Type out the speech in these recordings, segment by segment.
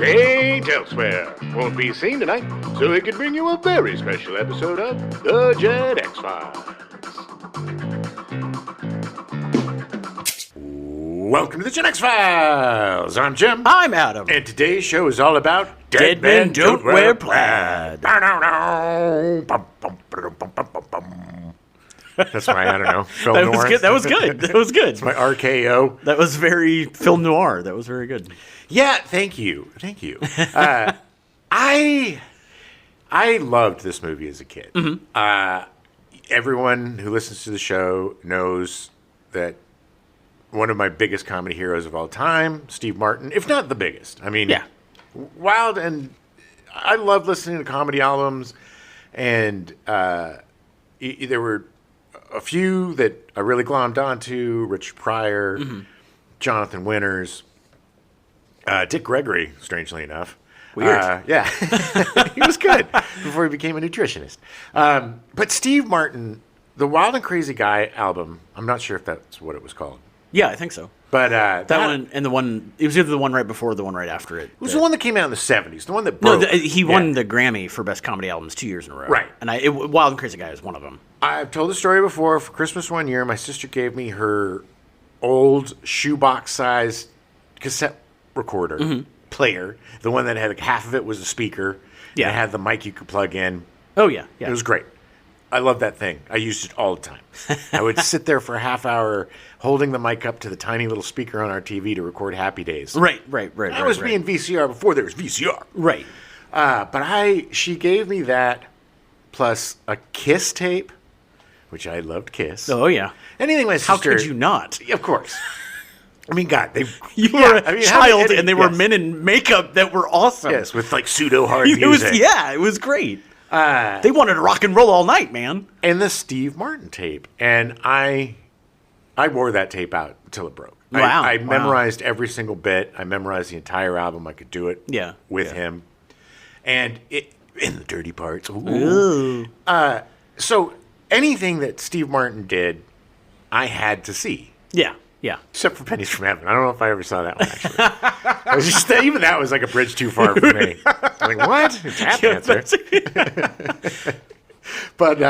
ain't elsewhere. Won't be seen tonight, so we can bring you a very special episode of The Gen X-Files. Welcome to The Gen X-Files. I'm Jim. I'm Adam. And today's show is all about Dead Men Don't Wear Plaid. That's my, I don't know, film That noir. was good. That was good. That was good. It's my RKO. That was very film noir. That was very good. Yeah, thank you. Thank you. I loved this movie as a kid. Mm-hmm. Everyone who listens to the show knows that one of my biggest comedy heroes of all time, Steve Martin, if not the biggest. I mean, Yeah. wild, and I love listening to comedy albums, and there were a few that I really glommed onto: Richard Pryor, Jonathan Winters, Dick Gregory, strangely enough. Weird. Yeah. He was good before he became a nutritionist. But Steve Martin, the Wild and Crazy Guy album, I'm not sure if that's what it was called. Yeah, I think so. But That one and the one, it was either the one right before or the one right after it. it was the one that came out in the 70s, the one that broke. He won the Grammy for Best Comedy Albums 2 years in a row. Right. And Wild and Crazy Guy is one of them. I've told the story before. For Christmas one year, my sister gave me her old shoebox-sized cassette recorder player, the one that had like half of it was a speaker. Yeah. And it had the mic you could plug in. Oh, yeah. Yeah. It was great. I love that thing. I used it all the time. I would sit there for a half hour holding the mic up to the tiny little speaker on our TV to record Happy Days. Right. I was being VCR before there was VCR. Right. But she gave me that plus a Kiss tape, which I loved Kiss. Oh, yeah. Anything my sister... How could you not? Of course. I mean, God, they... You were a child, and they were men in makeup that were awesome. Yes, with like pseudo-hard It was, music. yeah, it was great. They wanted to rock and roll all night, man. And the Steve Martin tape. And I wore that tape out until it broke. Wow. I memorized every single bit. I memorized the entire album. I could do it with him. And in the dirty parts. Ooh. So anything that Steve Martin did, I had to see. Yeah. Yeah. Except for Pennies from Heaven. I don't know if I ever saw that one, actually. I was just, even that was like a bridge too far for me. I'm like, what? It's tap dancer. But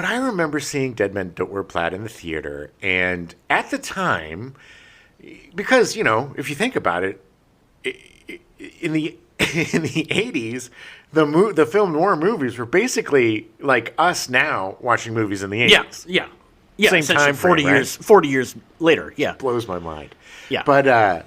I remember seeing Dead Men Don't Wear Plaid in the theater. And at the time, because, you know, if you think about it, in the 80s, the film noir movies were basically like us now watching movies in the 80s. Yeah. Yeah, Same time 40 frame, years. 40 years later. Yeah, blows my mind. Yeah, but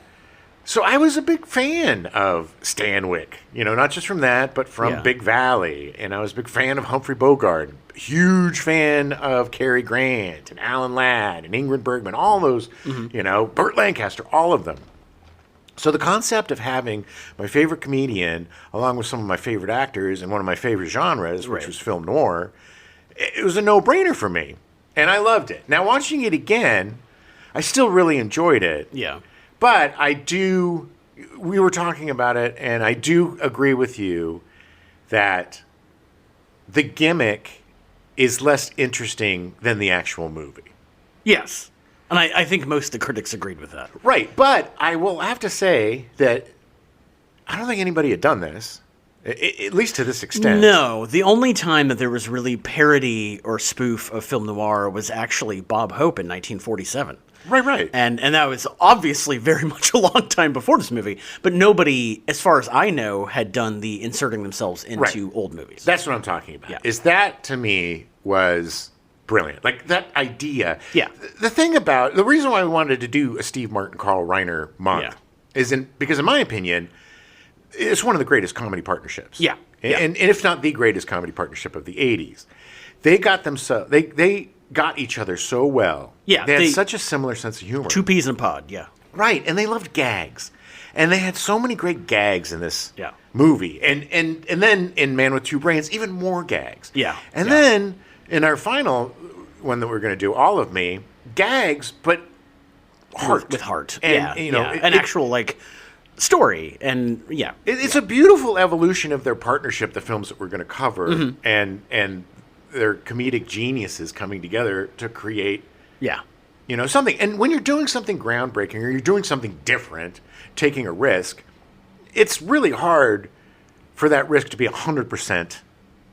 so I was a big fan of Stanwyck. You know, not just from that, but from Big Valley, and I was a big fan of Humphrey Bogart. Huge fan of Cary Grant and Alan Ladd and Ingrid Bergman. All those, you know, Burt Lancaster, all of them. So the concept of having my favorite comedian along with some of my favorite actors in one of my favorite genres, which was film noir, it was a no-brainer for me. And I loved it. Now, watching it again, I still really enjoyed it. Yeah. But we were talking about it, and I do agree with you that the gimmick is less interesting than the actual movie. Yes. And I think most of the critics agreed with that. Right. But I will have to say that I don't think anybody had done this. At least to this extent. No, the only time that there was really parody or spoof of film noir was actually Bob Hope in 1947. Right. And that was obviously very much a long time before this movie. But nobody, as far as I know, had done the inserting themselves into old movies. That's what I'm talking about. Yeah. Is that, to me, was brilliant. Like, that idea. Yeah. The reason why I wanted to do a Steve Martin, Carl Reiner month is because, in my opinion, it's one of the greatest comedy partnerships. Yeah. And if not the greatest comedy partnership of the 80s. They got they got each other so well. Yeah. They had such a similar sense of humor. Two peas in a pod, yeah. Right. And they loved gags. And they had so many great gags in this Yeah. movie. And then in Man with Two Brains, even more gags. Yeah. And then in our final one that we're going to do, All of Me, gags, but heart. With heart. And, you know, an actual, like, story. And, it's a beautiful evolution of their partnership, the films that we're going to cover, and their comedic geniuses coming together to create something. And when you're doing something groundbreaking or you're doing something different, taking a risk, it's really hard for that risk to be 100%.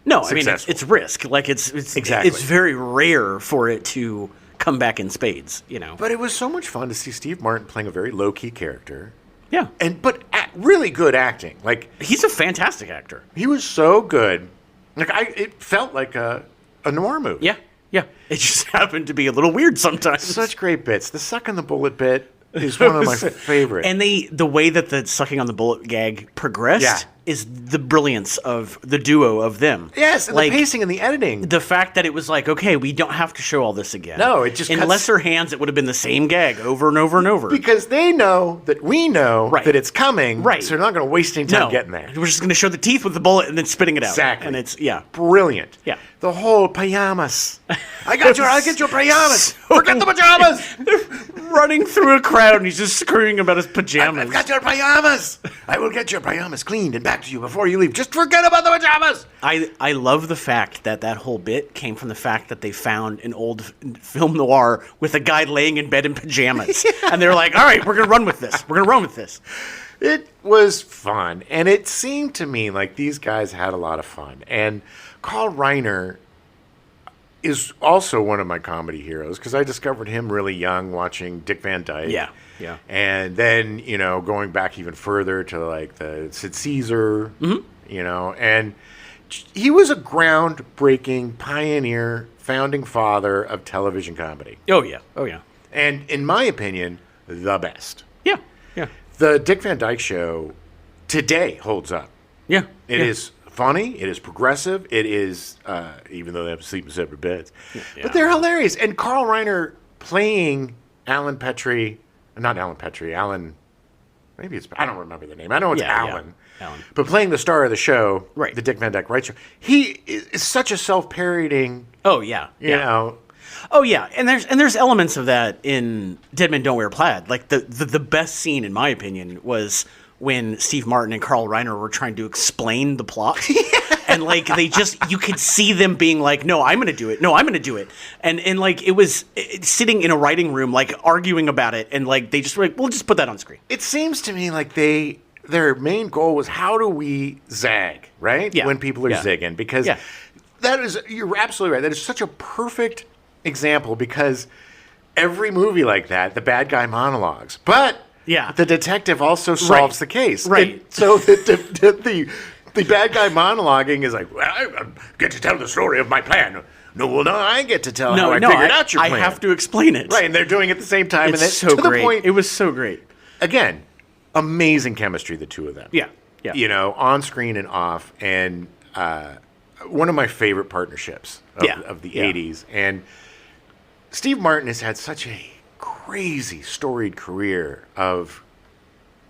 No, I mean, it's risk. Like, it's exactly. It's very rare for it to come back in spades, you know. But it was so much fun to see Steve Martin playing a very low-key character. Yeah. But really good acting. Like, he's a fantastic actor. He was so good. Like, it felt like a noir movie. Yeah, yeah. It just happened to be a little weird sometimes. Such great bits. The sucking the bullet bit is one of my favorites. And the way that the sucking on the bullet gag progressed is the brilliance of the duo of them. Yes, and the pacing and the editing. The fact that it was like, okay, we don't have to show all this again. No, it just in lesser hands, it would have been the same gag over and over and over. Because they know that we know that it's coming, right? So they're not going to waste any time getting there. We're just going to show the teeth with the bullet and then spitting it out. Exactly. And it's, brilliant. Yeah. The whole pajamas. I get your pajamas. Forget the pajamas. They're running through a crowd and he's just screaming about his pajamas. I've got your pajamas. I will get your pajamas cleaned and back to you before you leave. Just forget about the pajamas. I love the fact that whole bit came from the fact that they found an old film noir with a guy laying in bed in pajamas. And they're like, all right, we're going to run with this. We're going to run with this. It was fun. And it seemed to me like these guys had a lot of fun. And Carl Reiner is also one of my comedy heroes because I discovered him really young watching Dick Van Dyke. Yeah, yeah. And then, going back even further to like the Sid Caesar, and he was a groundbreaking pioneer, founding father of television comedy. Oh, yeah. Oh, yeah. And in my opinion, the best. Yeah, yeah. The Dick Van Dyke Show today holds up. Yeah. It is funny. It is progressive. It is, even though they have to sleep in separate beds. Yeah. But they're hilarious. And Carl Reiner playing Alan Petrie, not Alan Petrie, Alan, maybe it's, I don't remember the name. I know it's Alan. Yeah. Alan. But playing the star of the show, right. The Dick Van Dyke Right Show, he is such a self-parodying. Oh, yeah. You know. Oh yeah, and there's elements of that in Dead Men Don't Wear Plaid. Like the best scene, in my opinion, was when Steve Martin and Carl Reiner were trying to explain the plot, and like you could see them being like, "No, I'm going to do it. No, I'm going to do it," and like it was sitting in a writing room, like arguing about it, and like they just were like, "We'll just put that on screen." It seems to me like their main goal was how do we zag, right? Yeah. When people are zigging, because that is, you're absolutely right. That is such a perfect example because every movie like that, the bad guy monologues, but the detective also solves the case. Right. And so the bad guy monologuing is like, well, I get to tell the story of my plan. No, I get to tell how I figured out your plan. I have to explain it. Right, and they're doing it at the same time. It's and so to great. The point, it was so great. Again, amazing chemistry, the two of them. Yeah, yeah. On screen and off, and one of my favorite partnerships of the 80s. And Steve Martin has had such a crazy, storied career of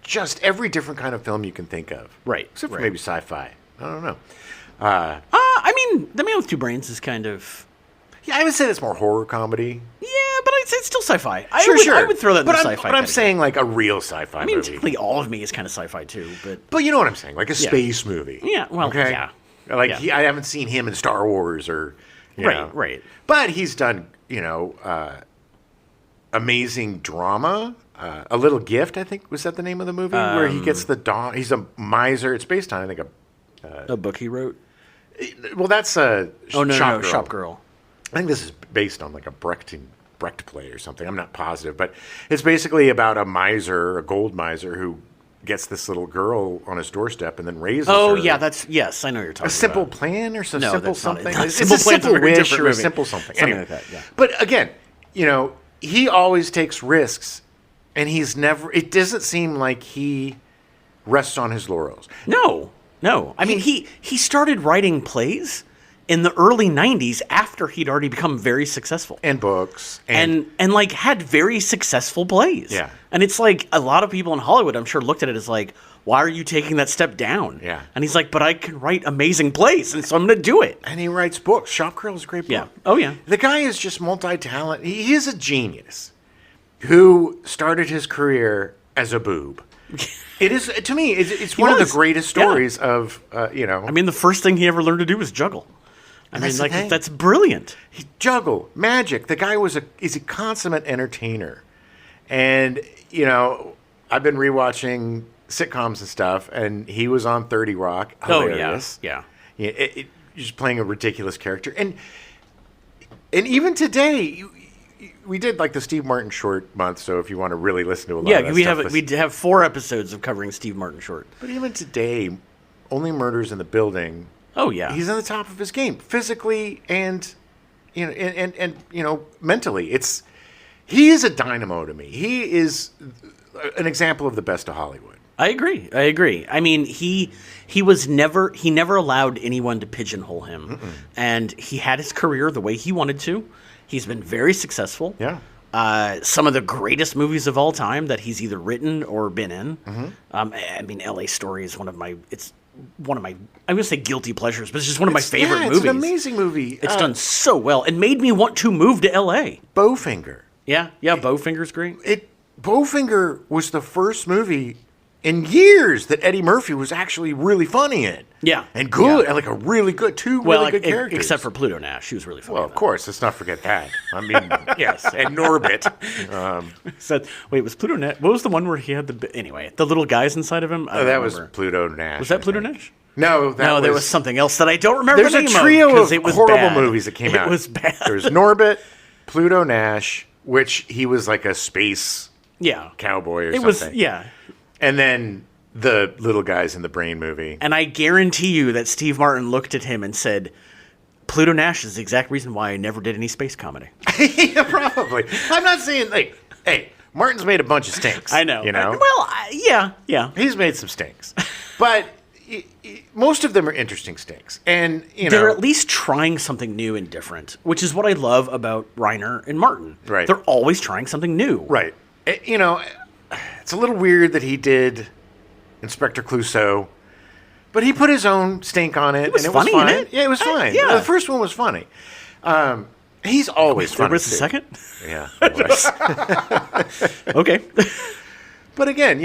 just every different kind of film you can think of. Right. Except for maybe sci-fi. I don't know. I mean, The Man with Two Brains is kind of... Yeah, I would say that's more horror comedy. Yeah, but I'd say it's still sci-fi. Sure. I would throw that in the sci-fi But I'm saying like a real sci-fi movie. I mean, technically all of me is kind of sci-fi too, but... But you know what I'm saying, like a space movie. Yeah, well, okay? Like, I haven't seen him in Star Wars or... Right. But he's done, amazing drama. A Little Gift, I think, was that the name of the movie? Where he gets the dog. He's a miser. It's based on, I think, a book he wrote. Well, that's Shop Girl. I think this is based on like a Brecht play or something. I'm not positive, but it's basically about a miser, a gold miser, who gets this little girl on his doorstep and then raises her. Oh, yeah, yes, I know what you're talking about. A simple plan or simple something? It's a simple wish or a simple something. Something like that, yeah. But again, he always takes risks, and it doesn't seem like he rests on his laurels. No. I mean, he started writing plays in the early 90s after he'd already become very successful. And books. And like had very successful plays. Yeah. And it's like a lot of people in Hollywood, I'm sure, looked at it as like, why are you taking that step down? Yeah. And he's like, but I can write amazing plays, and so I'm going to do it. And he writes books. Shop Girl is a great book. Yeah. Oh, yeah. The guy is just multi-talented. He is a genius who started his career as a boob. It is, to me, it's one of the greatest stories of, I mean, the first thing he ever learned to do was juggle. I mean, like, that's brilliant. He juggle, magic. The guy is a consummate entertainer. And, I've been rewatching sitcoms and stuff, and he was on 30 Rock. Hilarious. Oh, yeah. Just playing a ridiculous character. And even today, we did like the Steve Martin short month, so if you want to really listen to a lot of that stuff. We have 4 episodes of covering Steve Martin short. But even today, Only Murders in the Building. Oh, yeah. He's on the top of his game, physically and mentally. He is a dynamo to me. He is an example of the best of Hollywood. I agree. I mean, he never allowed anyone to pigeonhole him. And he had his career the way he wanted to. He's been very successful. Yeah. Some of the greatest movies of all time that he's either written or been in. I mean, L.A. Story is one of my I would say guilty pleasures, but it's just one of my favorite movies. It's an amazing movie. It's done so well and made me want to move to L.A. Bowfinger. Yeah, Bowfinger's great. Bowfinger was the first movie in years that Eddie Murphy was actually really funny in. Yeah. And good, and like a really good, really good characters. Except for Pluto Nash, she was really funny. Well, of course, let's not forget that. I mean, yes, and Norbit. Was Pluto Nash, what was the one where he had the little guys inside of him? That was Pluto Nash. Was that Pluto Nash? No, there was something else that I don't remember the name of. There's a trio of horrible movies that came out. It was bad. There's Norbit, Pluto Nash, which he was like a space cowboy or something. And then the little guys in the Brain movie. And I guarantee you that Steve Martin looked at him and said, Pluto Nash is the exact reason why I never did any space comedy. Yeah, probably. I'm not saying, hey, Martin's made a bunch of stinks. I know. Yeah. He's made some stinks. But most of them are interesting stinks. And, they're at least trying something new and different, which is what I love about Reiner and Martin. Right. They're always trying something new. Right. It's a little weird that he did Inspector Clouseau, but he put his own stink on it. It was and funny, it was fine. isn't it? Yeah, it was fine. Yeah. The first one was funny. He's always funny. There was a second? Yeah, there was. Okay. But again,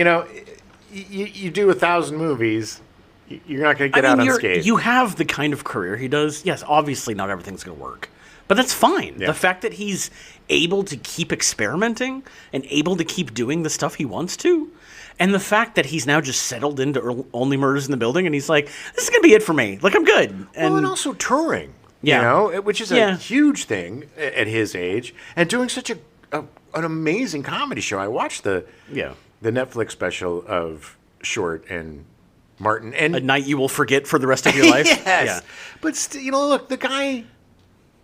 you do 1,000 movies, you're not going to get out unscathed. You have the kind of career he does. Yes, obviously not everything's going to work. But that's fine. Yeah. The fact that he's able to keep experimenting and able to keep doing the stuff he wants to, and the fact that he's now just settled into Only Murders in the Building, and he's like, this is going to be it for me. Like, I'm good. And also touring, which is a huge thing at his age, and doing such an amazing comedy show. I watched the Netflix special of Short and Martin. And A Night You Will Forget for the rest of your life? Yes. Yeah. But, look, the guy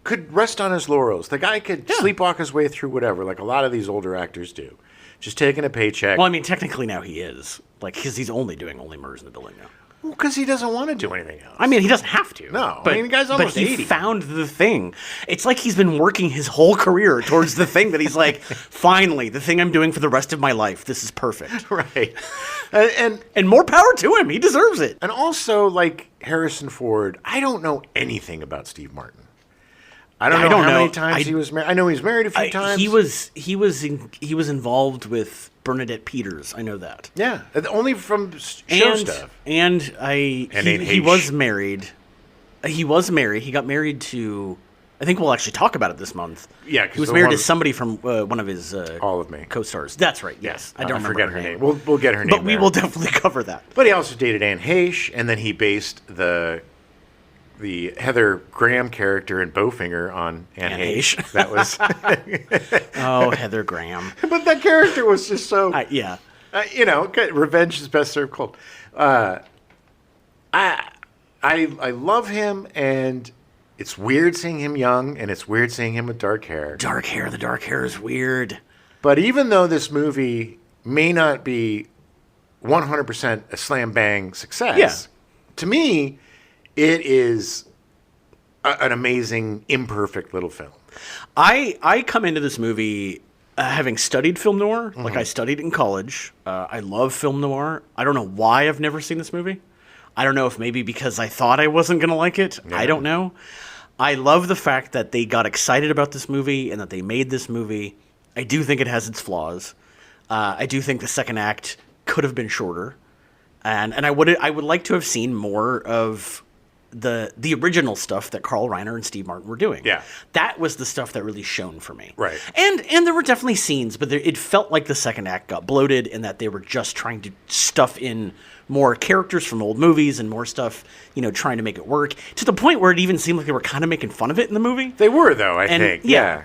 could rest on his laurels. The guy could sleepwalk his way through whatever, like a lot of these older actors do. Just taking a paycheck. Well, I mean, technically now he is. Because he's only doing Only Murders in the Building now. Well, because he doesn't want to do anything else. I mean, he doesn't have to. No. The guy's almost 80. But he found the thing. It's like he's been working his whole career towards the thing that he's like, finally, the thing I'm doing for the rest of my life. This is perfect. Right. And more power to him. He deserves it. And also, like Harrison Ford, I don't know anything about Steve Martin. I don't know how many times he was married. I know he was married a few times. He was involved with Bernadette Peters. I know that. Yeah, only from show stuff. And he was married. He was married. He got married to. I think we'll actually talk about it this month. Yeah, he was married to somebody from one of his All of Me co-stars. That's right. Yes, I don't forget her name. We'll get her name. But we will definitely cover that. But he also dated Anne Heche, and then he based the Heather Graham character in Bowfinger on Anne Heche. That was oh, Heather Graham. But that character was just so revenge is best served cold. I love him, and it's weird seeing him young, and it's weird seeing him with dark hair. The dark hair is weird. But even though this movie may not be 100% a slam bang success, to me, it is an amazing, imperfect little film. I come into this movie having studied film noir, like I studied in college. I love film noir. I don't know why I've never seen this movie. I don't know if maybe because I thought I wasn't going to like it. Yeah. I don't know. I love the fact that they got excited about this movie and that they made this movie. I do think it has its flaws. I do think the second act could have been shorter. And I would like to have seen more of the original stuff that Carl Reiner and Steve Martin were doing. Yeah. That was the stuff that really shone for me. Right. And there were definitely scenes, but it felt like the second act got bloated and that they were just trying to stuff in more characters from old movies and more stuff, trying to make it work, to the point where it even seemed like they were kind of making fun of it in the movie. They were, though, I think. Yeah.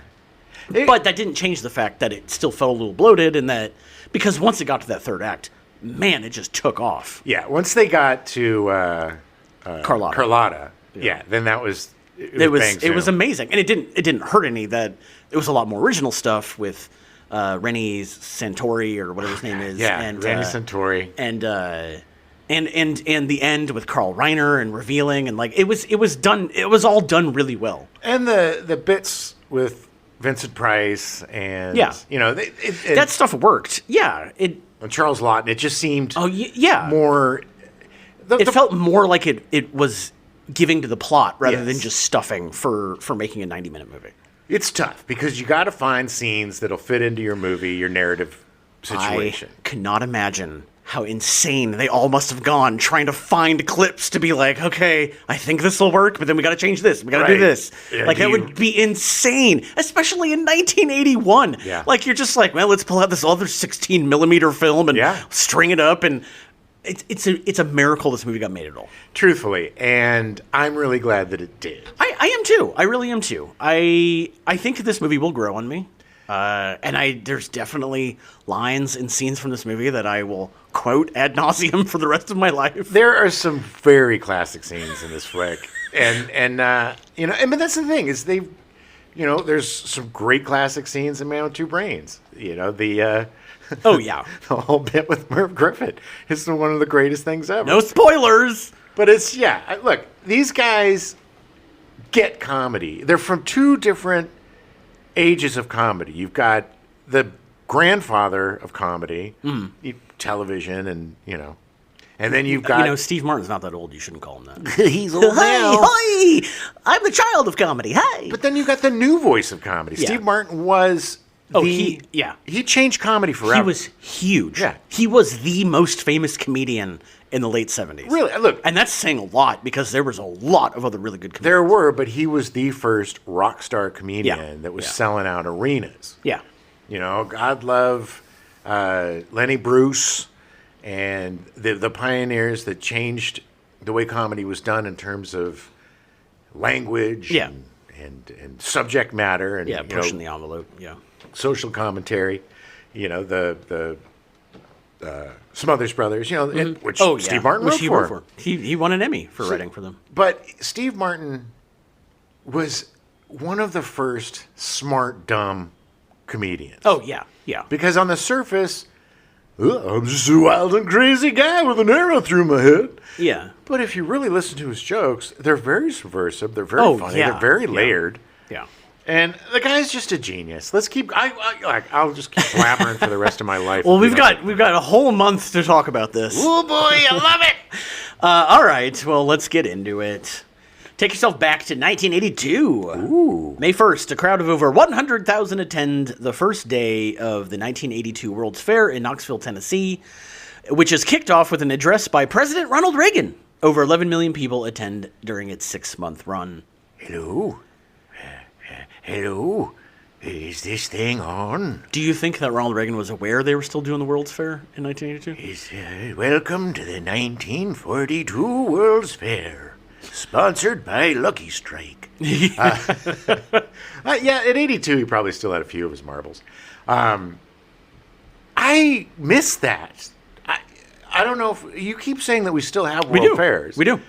But that didn't change the fact that it still felt a little bloated, and that because once it got to that third act, man, it just took off. Yeah, once they got to Carlotta. Yeah, then that was it was amazing, and it didn't hurt any that it was a lot more original stuff with Reni Santoni or whatever his name is. Yeah, and Reni Santoni. And the end with Carl Reiner and revealing, and like it was all done really well. And the bits with Vincent Price and that stuff worked. Yeah, and Charles Lawton, it just seemed more. It felt more like it was giving to the plot rather than just stuffing for making a 90-minute movie. It's tough because you got to find scenes that'll fit into your movie, your narrative situation. I cannot imagine how insane they all must have gone trying to find clips to be like, okay, I think this will work, but then we got to change this. We got to do this. Yeah, that would be insane, especially in 1981. Yeah. Like, you're just like, well, let's pull out this other 16 millimeter film and string it up. And it's a miracle this movie got made at all. Truthfully. And I'm really glad that it did. I am too. I really am too. I think this movie will grow on me. And there's definitely lines and scenes from this movie that I will quote ad nauseum for the rest of my life. There are some very classic scenes in this flick, and but that's the thing is there's some great classic scenes in Man with Two Brains. The whole bit with Merv Griffin is one of the greatest things ever. No spoilers, but it's look, these guys get comedy. They're from two different ages of comedy. You've got the grandfather of comedy, television, and then you've got Steve Martin's not that old. You shouldn't call him that. He's old now. Hi, I'm the child of comedy. Hi. But then you've got the new voice of comedy. Yeah. Steve Martin was he changed comedy forever. He was huge. Yeah, he was the most famous comedian in the late 70s. Really? Look. And that's saying a lot because there was a lot of other really good comedians. There were, but he was the first rock star comedian that was selling out arenas. Yeah. God love Lenny Bruce and the pioneers that changed the way comedy was done in terms of language and subject matter. And, pushing the envelope. Yeah. Social commentary. The Smothers Brothers, which Steve Martin wrote for. He won an Emmy for writing for them. But Steve Martin was one of the first smart, dumb comedians. Oh, yeah, yeah. Because on the surface, I'm just a wild and crazy guy with an arrow through my head. Yeah. But if you really listen to his jokes, they're very subversive, they're very funny, they're very layered. Yeah. And the guy's just a genius. Let's keep. I'll just keep blabbering for the rest of my life. Well, we've got a whole month to talk about this. Oh boy, I love it. All right, well, let's get into it. Take yourself back to 1982. Ooh. May 1st, a crowd of over 100,000 attend the first day of the 1982 World's Fair in Knoxville, Tennessee, which is kicked off with an address by President Ronald Reagan. Over 11 million people attend during its 6-month run. Hello. Hello, is this thing on? Do you think that Ronald Reagan was aware they were still doing the World's Fair in 1982? Welcome to the 1942 World's Fair, sponsored by Lucky Strike. At 82, he probably still had a few of his marbles. I miss that. I don't know if you keep saying that we still have World Fairs. We do.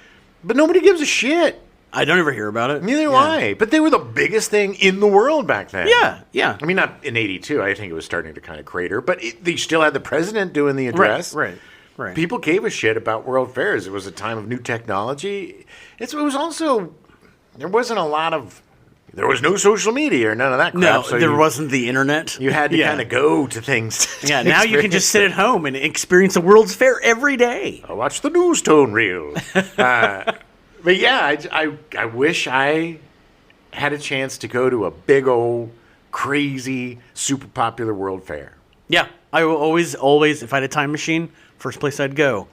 But nobody gives a shit. I don't ever hear about it. Neither do I. But they were the biggest thing in the world back then. Yeah, yeah. I mean, not in 82. I think it was starting to kind of crater. But they still had the president doing the address. Right. People gave a shit about World Fairs. It was a time of new technology. It was also, there wasn't a lot of, there was no social media or none of that crap. No, so there wasn't the internet. You had to kind of go to things. Yeah, now you can just sit at home and experience a World's Fair every day. I watch the news tone reel. But yeah, I wish I had a chance to go to a big old, crazy, super popular World Fair. Yeah, I will always, if I had a time machine, first place I'd go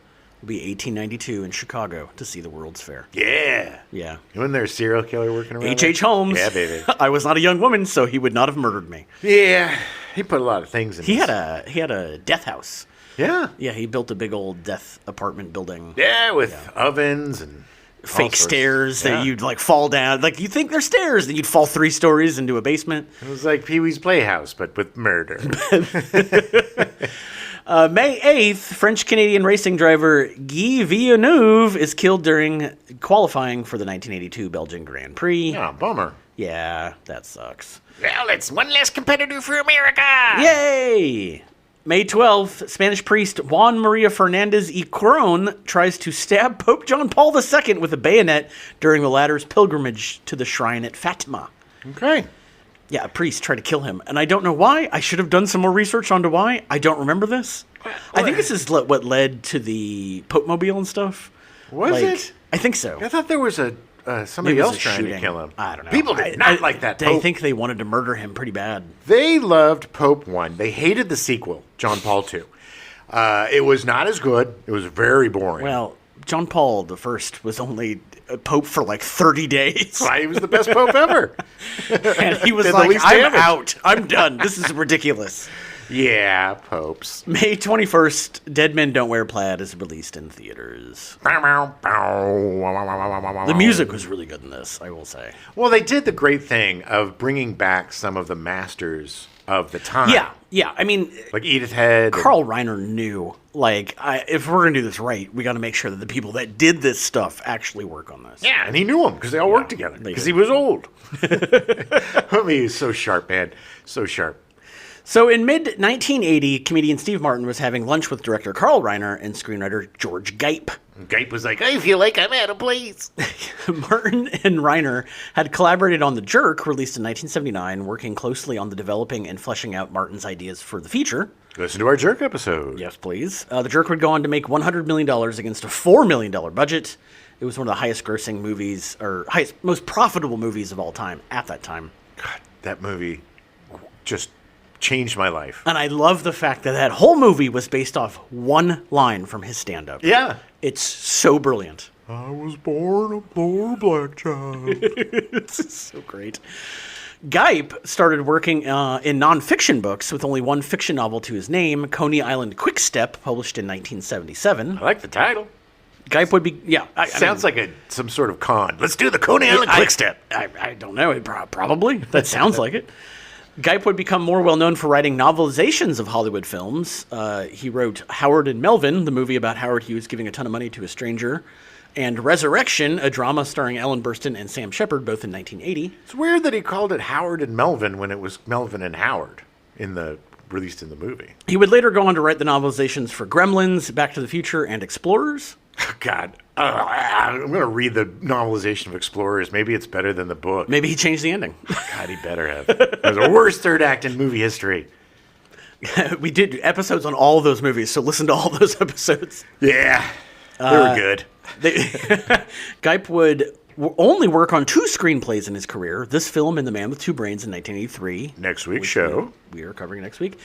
It'll be 1892 in Chicago to see the World's Fair. Yeah. Yeah. Wasn't there a serial killer working around? H.H. Holmes. Yeah, baby. I was not a young woman, so he would not have murdered me. Yeah. He put a lot of things in He had a death house. Yeah. Yeah, he built a big old death apartment building. Yeah, with ovens and fake stairs that you'd like fall down. Like you think they're stairs, then you'd fall 3 stories into a basement. It was like Pee-wee's Playhouse, but with murder. May 8th, French-Canadian racing driver Guy Villeneuve is killed during qualifying for the 1982 Belgian Grand Prix. Yeah, bummer. Yeah, that sucks. Well, it's one less competitor for America. Yay! May 12th, Spanish priest Juan Maria Fernandez y Coron tries to stab Pope John Paul II with a bayonet during the latter's pilgrimage to the shrine at Fatima. Okay. Yeah, a priest tried to kill him, and I don't know why. I should have done some more research onto why. I don't remember this. I think this is what led to the Pope Mobile and stuff. Was it? I think so. I thought there was somebody else trying to kill him. I don't know. People did not like that Pope. I think they wanted to murder him pretty bad. They loved Pope 1. They hated the sequel, John Paul II. It was not as good. It was very boring. Well, John Paul I was only a pope for like 30 days. That's why he was the best pope ever. And he was like, I'm out. I'm done. This is ridiculous. Yeah, popes. May 21st, Dead Men Don't Wear Plaid is released in theaters. The music was really good in this, I will say. Well, they did the great thing of bringing back some of the masters of the time. Yeah. I mean, like Edith Head. Carl Reiner knew, if we're going to do this right, we got to make sure that the people that did this stuff actually work on this. Yeah, and he knew them because they all worked together. Because he was old. I mean, he was so sharp, man. So sharp. So in mid-1980, comedian Steve Martin was having lunch with director Carl Reiner and screenwriter George Gipe. Gipe was like, I feel like I'm out of place. Martin and Reiner had collaborated on The Jerk, released in 1979, working closely on the developing and fleshing out Martin's ideas for the feature. Listen to our Jerk episode. Yes, please. The Jerk would go on to make $100 million against a $4 million budget. It was one of the highest-grossing movies, or most profitable movies of all time at that time. God, that movie just changed my life. And I love the fact that whole movie was based off one line from his stand-up. Yeah. It's so brilliant. I was born a poor black child. It's so great. Gipe started working in nonfiction books with only one fiction novel to his name, Coney Island Quickstep, published in 1977. I like the title. Gipe would be, Sounds like some sort of con. Let's do the Coney Island Quickstep. I don't know. Probably. That sounds like it. Gipe would become more well-known for writing novelizations of Hollywood films. He wrote Howard and Melvin, the movie about Howard Hughes giving a ton of money to a stranger, and Resurrection, a drama starring Ellen Burstyn and Sam Shepard, both in 1980. It's weird that he called it Howard and Melvin when it was Melvin and Howard released in the movie. He would later go on to write the novelizations for Gremlins, Back to the Future, and Explorers. God, I'm going to read the novelization of Explorers. Maybe it's better than the book. Maybe he changed the ending. God, he better have. It was the worst third act in movie history. We did episodes on all of those movies, so listen to all those episodes. Yeah, they were good. Gipe would only work on 2 screenplays in his career, this film and The Man with Two Brains in 1983. Next week's show. We are covering next week.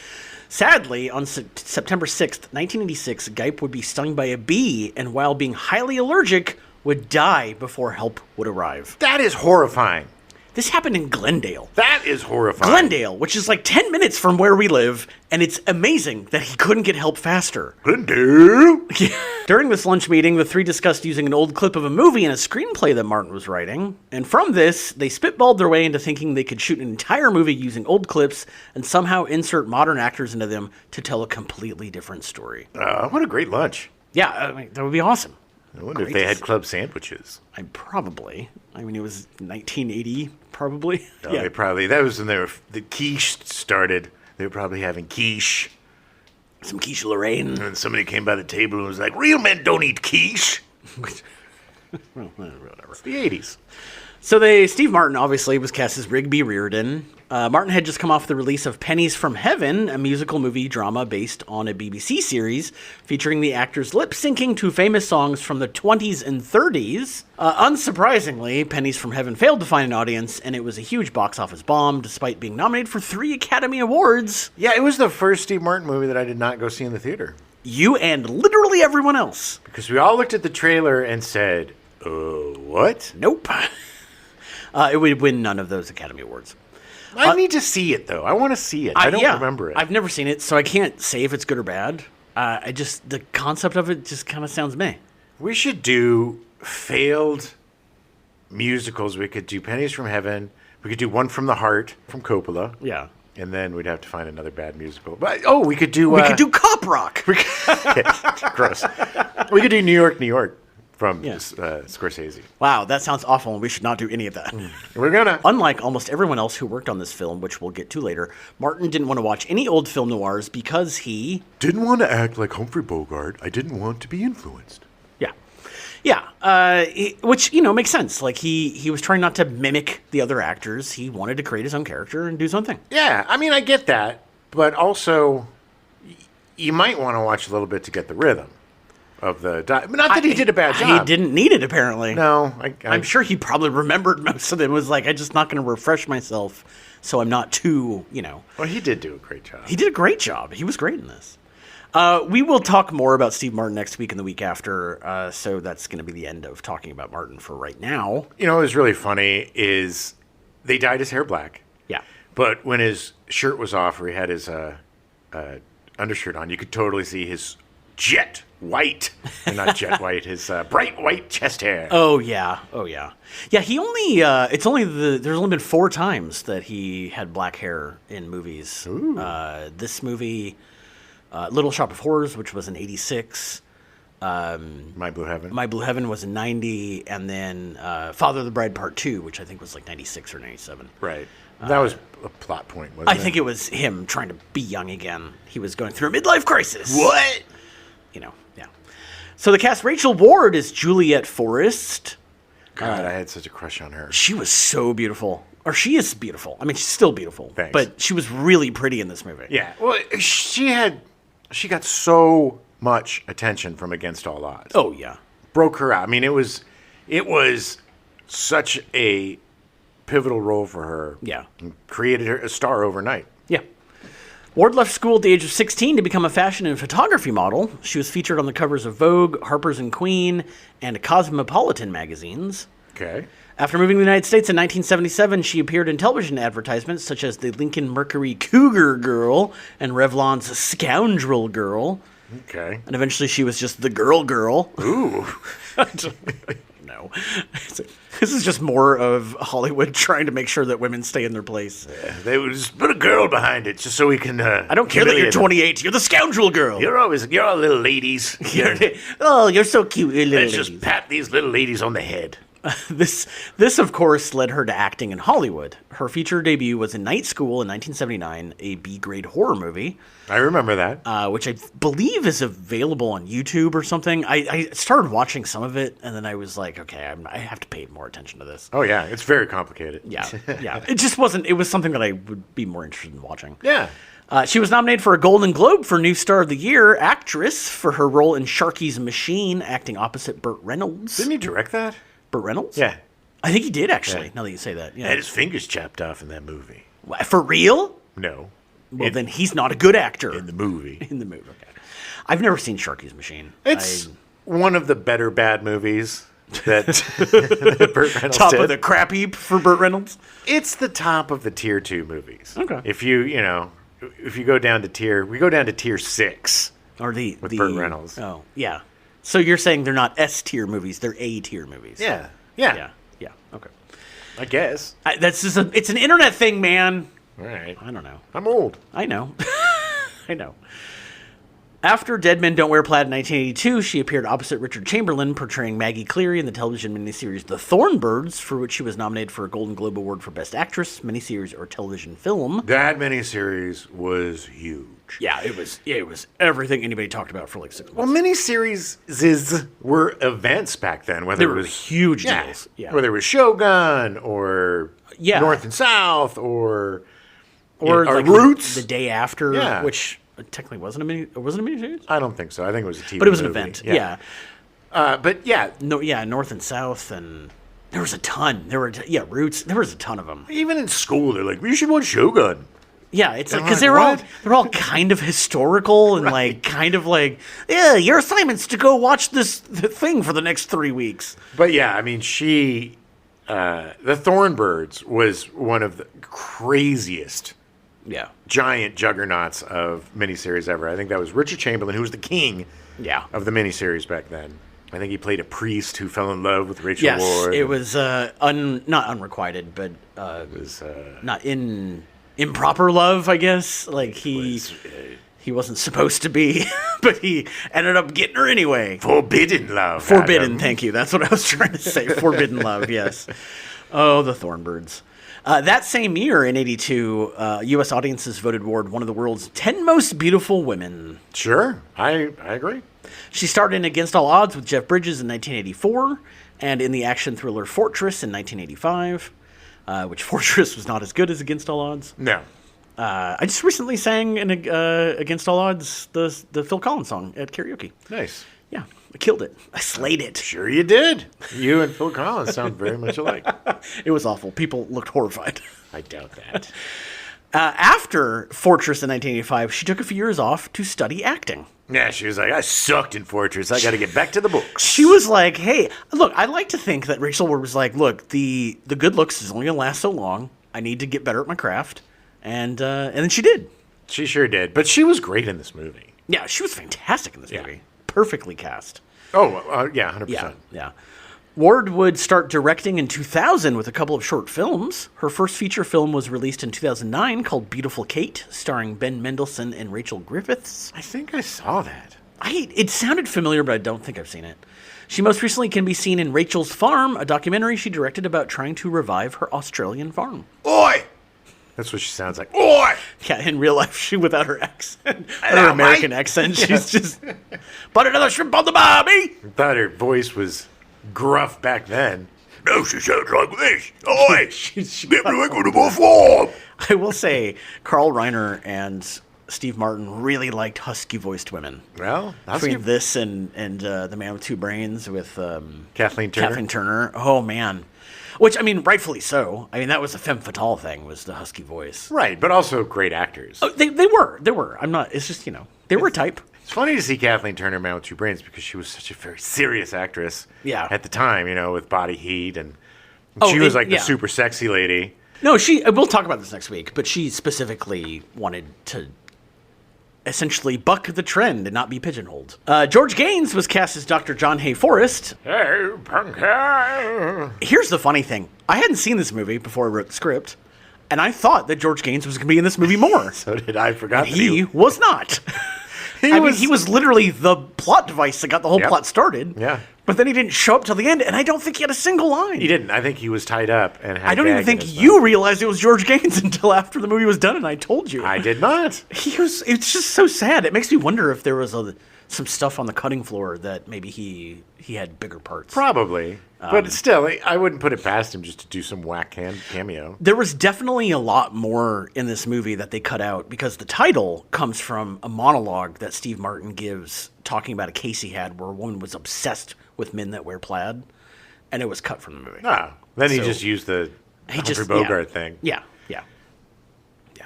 Sadly, on September 6th, 1986, Gipe would be stung by a bee, and while being highly allergic, would die before help would arrive. That is horrifying. This happened in Glendale. That is horrifying. Glendale, which is like 10 minutes from where we live, and it's amazing that he couldn't get help faster. Glendale? During this lunch meeting, the 3 discussed using an old clip of a movie and a screenplay that Martin was writing. And from this, they spitballed their way into thinking they could shoot an entire movie using old clips and somehow insert modern actors into them to tell a completely different story. What a great lunch. Yeah, I mean, that would be awesome. I wonder if they had club sandwiches. It was 1980, probably. No, yeah. That was when the quiche started. They were probably having quiche. Some quiche Lorraine. And somebody came by the table and was like, real men don't eat quiche. Well, whatever. It's the 80s. So Steve Martin obviously was cast as Rigby Riordan. Martin had just come off the release of Pennies from Heaven, a musical movie drama based on a BBC series featuring the actors lip-syncing to famous songs from the 20s and 30s. Unsurprisingly, Pennies from Heaven failed to find an audience, and it was a huge box office bomb, despite being nominated for 3 Academy Awards. Yeah, it was the first Steve Martin movie that I did not go see in the theater. You and literally everyone else. Because we all looked at the trailer and said, what? Nope. It would win none of those Academy Awards. I need to see it, though. I want to see it. I don't remember it. I've never seen it, so I can't say if it's good or bad. The concept of it just kind of sounds meh. We should do failed musicals. We could do Pennies from Heaven. We could do One from the Heart from Coppola. Yeah. And then we'd have to find another bad musical. But we could do... we could do Cop Rock. Gross. We could do New York, New York from Scorsese. Wow, that sounds awful, and we should not do any of that. We're gonna. Unlike almost everyone else who worked on this film, which we'll get to later, Martin didn't want to watch any old film noirs because he... didn't want to act like Humphrey Bogart. I didn't want to be influenced. Yeah, which, makes sense. Like, he was trying not to mimic the other actors. He wanted to create his own character and do something. Yeah, I mean, I get that. But also, you might want to watch a little bit to get the rhythm of the... Not that he did a bad job. He didn't need it, apparently. No. I'm sure he probably remembered most of them. It was like, I'm just not going to refresh myself, so I'm not too, Well, he did do a great job. He did a great job. He was great in this. We will talk more about Steve Martin next week and the week after, so that's going to be the end of talking about Martin for right now. What was really funny is they dyed his hair black. Yeah. But when his shirt was off or he had his undershirt on, you could totally see his jet white, not jet white, his bright white chest hair. Oh, yeah. Yeah, he only, there's only been 4 times that he had black hair in movies. Ooh. This movie... Little Shop of Horrors, which was in 86. My Blue Heaven. My Blue Heaven was in 90. And then Father of the Bride Part 2, which I think was like 96 or 97. Right. That was a plot point, wasn't it? I think it was him trying to be young again. He was going through a midlife crisis. What? Yeah. So the cast, Rachel Ward is Juliet Forrest. God, I had such a crush on her. She was so beautiful. Or she is beautiful. I mean, she's still beautiful. Thanks. But she was really pretty in this movie. Yeah. Well, she got so much attention from Against All Odds. Oh, yeah. Broke her out. I mean, it was such a pivotal role for her. Yeah. And created her a star overnight. Yeah. Ward left school at the age of 16 to become a fashion and photography model. She was featured on the covers of Vogue, Harper's and Queen, and Cosmopolitan magazines. Okay. After moving to the United States in 1977, she appeared in television advertisements such as the Lincoln Mercury Cougar Girl and Revlon's Scoundrel Girl. Okay. And eventually she was just the Girl. Ooh. No. This is just more of Hollywood trying to make sure that women stay in their place. Yeah, they would just put a girl behind it just so we can... I don't care that you're 28. You're the Scoundrel Girl. You're all little ladies. You're so cute, little Let's ladies. just pat these little ladies on the head. This, of course, led her to acting in Hollywood. Her feature debut was in Night School in 1979, a B-grade horror movie. I remember that. Which I believe is available on YouTube or something. I started watching some of it, and then I was like, okay, I have to pay more attention to this. Oh, yeah. It's very complicated. Yeah. It just wasn't... It was something that I would be more interested in watching. Yeah. She was nominated for a Golden Globe for New Star of the Year actress for her role in Sharky's Machine, acting opposite Burt Reynolds. Didn't he direct that? Burt Reynolds? Yeah. I think he did, actually, now that you say that. Yeah. Had his fingers chopped off in that movie. What, for real? No. Well, then he's not a good actor. In the movie. In the movie, okay. I've never seen Sharky's Machine. It's one of the better bad movies that, that Burt Reynolds top did. of the crap heap for Burt Reynolds? It's the top of the tier 2 movies. Okay. If you go down to tier 6 with Burt Reynolds. Oh, yeah. So you're saying they're not S-tier movies, they're A-tier movies. Yeah. Okay. I guess. It's an internet thing, man. All right. I don't know. I'm old. I know. I know. After Dead Men Don't Wear Plaid in 1982, she appeared opposite Richard Chamberlain, portraying Maggie Cleary in the television miniseries The Thornbirds, for which she was nominated for a Golden Globe Award for Best Actress, miniseries, or television film. That miniseries was huge. Yeah, it was everything anybody talked about for like 6 months. Well, miniseries were events back then. Whether They it were was huge deals. Yeah. Whether it was Shogun or North and South or like Roots. The day after, Yeah. which technically wasn't a miniseries. I don't think so. I think it was a TV But it was movie. an event. Yeah. But yeah. North and South, and there was a ton. Roots. There was a ton of them. Even in school, they're like, "You should watch Shogun." Yeah, it's like, And because I'm like, they're all kind of historical and like kind of like, yeah, your assignment's to go watch the thing for the next 3 weeks. But yeah, I mean, the Thornbirds was one of the craziest Yeah. giant juggernauts of miniseries ever. I think that was Richard Chamberlain, who was the king Yeah. of the miniseries back then. I think he played a priest who fell in love with Rachel Ward. Yes, it was not unrequited, but It was not improper love, I guess. Like he wasn't supposed to be, but he ended up getting her anyway. forbidden love. Forbidden, Adam. thank you. That's what I was trying to say. Forbidden love, yes. Oh, the Thornbirds. That same year, in '82, U.S. audiences voted Ward one of the world's 10 most beautiful women. Sure, I agree. She starred in Against All Odds with Jeff Bridges in 1984, and in the action thriller Fortress in 1985, which Fortress was not as good as Against All Odds. No. I just recently sang in Against All Odds the Phil Collins song at karaoke. Nice. Yeah, I killed it. I slayed it. Sure you did. You and Phil Collins sound very much alike. It was awful. People looked horrified. I doubt that. After Fortress in 1985, she took a few years off to study acting. Yeah, she was like, I sucked in Fortress. I got to get back to the books. She was like, hey, look, I like to think that Rachel Ward was like, look, the good looks is only going to last so long. I need to get better at my craft. And then she did. She sure did. But she was great in this movie. Yeah, she was fantastic in this movie. Perfectly cast. Oh, yeah, 100%. Yeah. Ward would start directing in 2000 with a couple of short films. Her first feature film was released in 2009 called Beautiful Kate, starring Ben Mendelsohn and Rachel Griffiths. I think I saw that. It sounded familiar, but I don't think I've seen it. She most recently can be seen in Rachel's Farm, a documentary she directed about trying to revive her Australian farm. Oi! That's what she sounds like. Oi! Yeah, in real life, she without her accent, Hello, her American mate. accent, she's just, put another shrimp on the barbie! I thought her voice was gruff back then. No, she sounds like this. Oi! Get me like on the farm! I will say, Carl Reiner and Steve Martin really liked husky-voiced women. Well, Between this and The Man with Two Brains with Kathleen Turner. Kathleen Turner. Oh, man. Which, I mean, rightfully so. I mean, that was the femme fatale thing, was the husky voice. Right, but also great actors. Oh, they were. I'm not, it's just, they were a type. It's funny to see Kathleen Turner Man with Two Brains because she was such a very serious actress at the time, with Body Heat. And she was like the super sexy lady. No, we'll talk about this next week, but she specifically wanted to essentially buck the trend and not be pigeonholed. George Gaines was cast as Dr. John Hay Forrest. Hey, punker. Here's the funny thing. I hadn't seen this movie before I wrote the script, and I thought that George Gaines was going to be in this movie more. So did I. Forgot that he was not. He was literally the plot device that got the whole plot started. Yeah. But then he didn't show up till the end, and I don't think he had a single line. He didn't. I think he was tied up and had I don't even gag think in his you mouth. realized it was George Gaines until after the movie was done, and I told you. I did not. It's just so sad. It makes me wonder if there was some stuff on the cutting floor that maybe he had bigger parts. Probably. But still, I wouldn't put it past him just to do some whack cameo. There was definitely a lot more in this movie that they cut out because the title comes from a monologue that Steve Martin gives talking about a case he had where a woman was obsessed with men that wear plaid, and it was cut from the movie. Ah, then he just used the Humphrey Bogart thing. Yeah.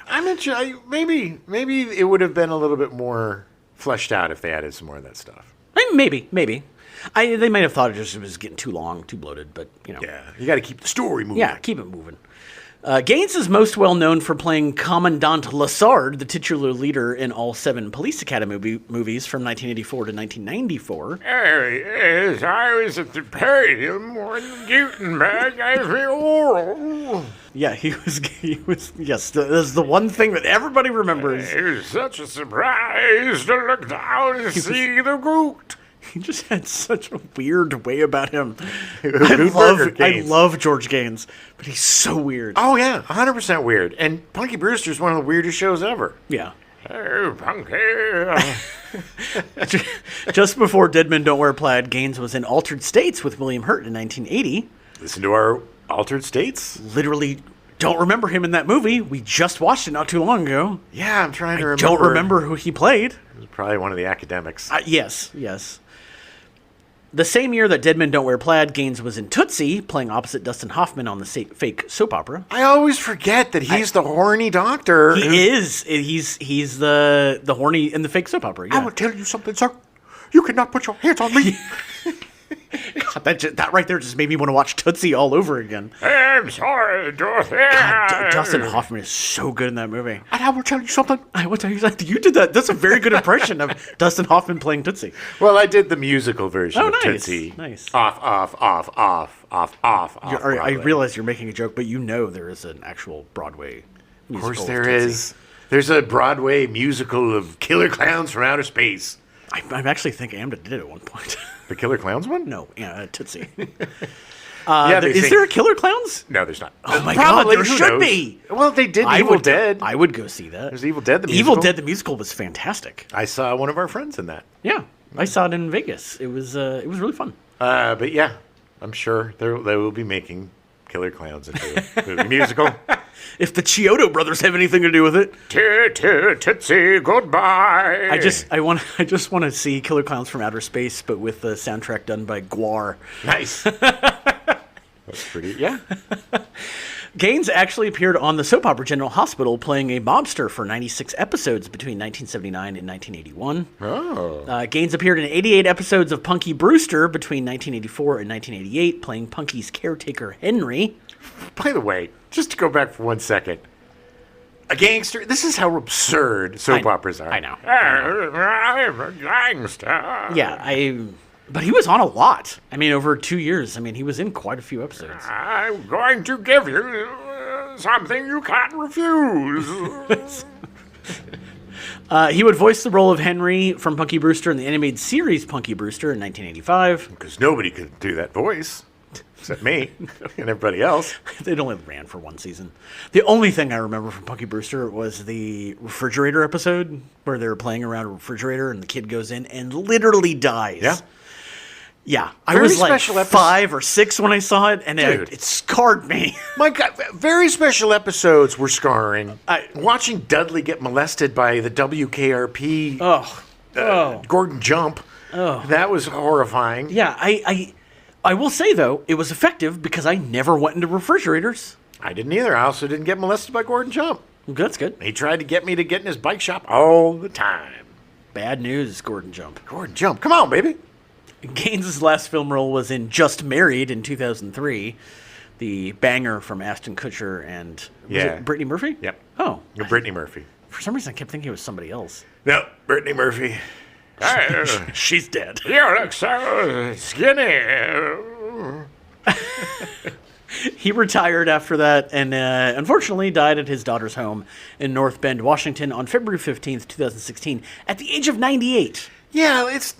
I'm not sure. Maybe it would have been a little bit more fleshed out if they added some more of that stuff. Maybe. They might have thought it was getting too long, too bloated, but Yeah, you got to keep the story moving. Yeah, keep it moving. Gaines is most well known for playing Commandant Lassard, the titular leader in all 7 Police Academy movies from 1984 to 1994. Yes, I was at the podium when Gutenberg gave me oral. Yeah, he was. Yes, that's the one thing that everybody remembers. It was such a surprise to look down and see the goot. He just had such a weird way about him. I love George Gaines, but he's so weird. Oh, yeah, 100% weird. And Punky Brewster is one of the weirdest shows ever. Yeah. Hey, Punky. Just before Dead Men Don't Wear Plaid, Gaines was in Altered States with William Hurt in 1980. Listen to our Altered States. Literally don't remember him in that movie. We just watched it not too long ago. Yeah, I'm trying to remember. Don't remember who he played. It was probably one of the academics. Yes. The same year that Dead Men Don't Wear Plaid, Gaines was in Tootsie, playing opposite Dustin Hoffman on the fake soap opera. I always forget that he's the horny doctor. He is. He's the horny in the fake soap opera. Yeah. I will tell you something, sir. You cannot put your hands on me. God, that right there just made me want to watch Tootsie all over again. I'm sorry, Dorothy. God, Dustin Hoffman is so good in that movie. And I will tell you something. I will tell you something. You did that. That's a very good impression of Dustin Hoffman playing Tootsie. Well, I did the musical version of nice. Tootsie. Nice. Off. I realize you're making a joke, but you know there is an actual Broadway musical. Of course there is. There's a Broadway musical of Killer Clowns from Outer Space. I'm actually thinking AMDA did it at one point. The Killer Clowns one? No, Tootsie. Is there a Killer Clowns? No, there's not. Oh my God, there should be. Well, they did Evil Dead. I would go see that. There's Evil Dead the musical. Evil Dead the musical was fantastic. I saw one of our friends in that. Yeah, I saw it in Vegas. It was really fun. But yeah, I'm sure they will be making Killer Clowns into a movie musical. If the Chiodo brothers have anything to do with it. Tootsie, goodbye. I just want to see Killer Clowns from Outer Space, but with the soundtrack done by Guar. Nice. That's pretty. Yeah. Gaines actually appeared on the soap opera General Hospital, playing a mobster for 96 episodes between 1979 and 1981. Oh. Gaines appeared in 88 episodes of Punky Brewster between 1984 and 1988, playing Punky's caretaker Henry. By the way, just to go back for 1 second, a gangster. This is how absurd soap operas are. I know. I'm a gangster. Yeah, but he was on a lot. I mean, over 2 years. I mean, he was in quite a few episodes. I'm going to give you something you can't refuse. He would voice the role of Henry from Punky Brewster in the animated series Punky Brewster in 1985. Because nobody could do that voice. Except me and everybody else. It only ran for one season. The only thing I remember from Punky Brewster was the refrigerator episode where they were playing around a refrigerator and the kid goes in and literally dies. Yeah. Yeah. I was like 5 or 6 when I saw it, and it scarred me. My God, very special episodes were scarring. Watching Dudley get molested by the WKRP Gordon Jump, that was horrifying. Yeah, I will say, though, it was effective because I never went into refrigerators. I didn't either. I also didn't get molested by Gordon Jump. That's good. He tried to get me to get in his bike shop all the time. Bad news, Gordon Jump. Gordon Jump. Come on, baby. Gaines's last film role was in Just Married in 2003, the banger from Ashton Kutcher and was it Brittany Murphy? Yep. Oh. Brittany Murphy. For some reason, I kept thinking it was somebody else. No, Brittany Murphy. She's dead. You look so skinny. He retired after that and unfortunately died at his daughter's home in North Bend, Washington on February 15th, 2016 at the age of 98. Yeah, it's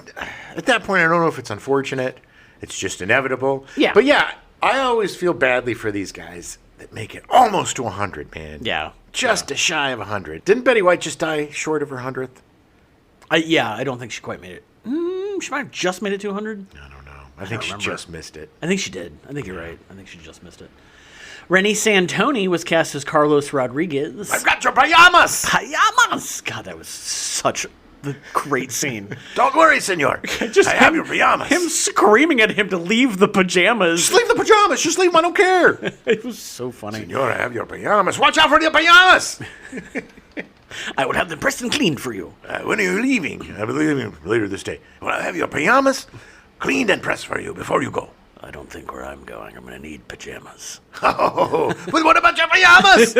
at that point, I don't know if it's unfortunate. It's just inevitable. Yeah. But yeah, I always feel badly for these guys that make it almost to 100, man. Yeah. Just shy of 100. Didn't Betty White just die short of her 100th? I don't think she quite made it. She might have just made it to 100. I don't know. I think she just missed it. I think she did. I think you're right. I think she just missed it. Reni Santoni was cast as Carlos Rodriguez. I've got your pajamas! Pajamas! God, that was such a great scene. Don't worry, senor. I have your pajamas. Him screaming at him to leave the pajamas. Just leave the pajamas. Just leave them. I don't care. It was so funny. Senor, I have your pajamas. Watch out for the pajamas! I will have them pressed and cleaned for you. When are you leaving? I'll be leaving later this day. Well, I'll have your pajamas cleaned and pressed for you before you go. I don't think where I'm going I'm going to need pajamas. Oh, but what about your pajamas?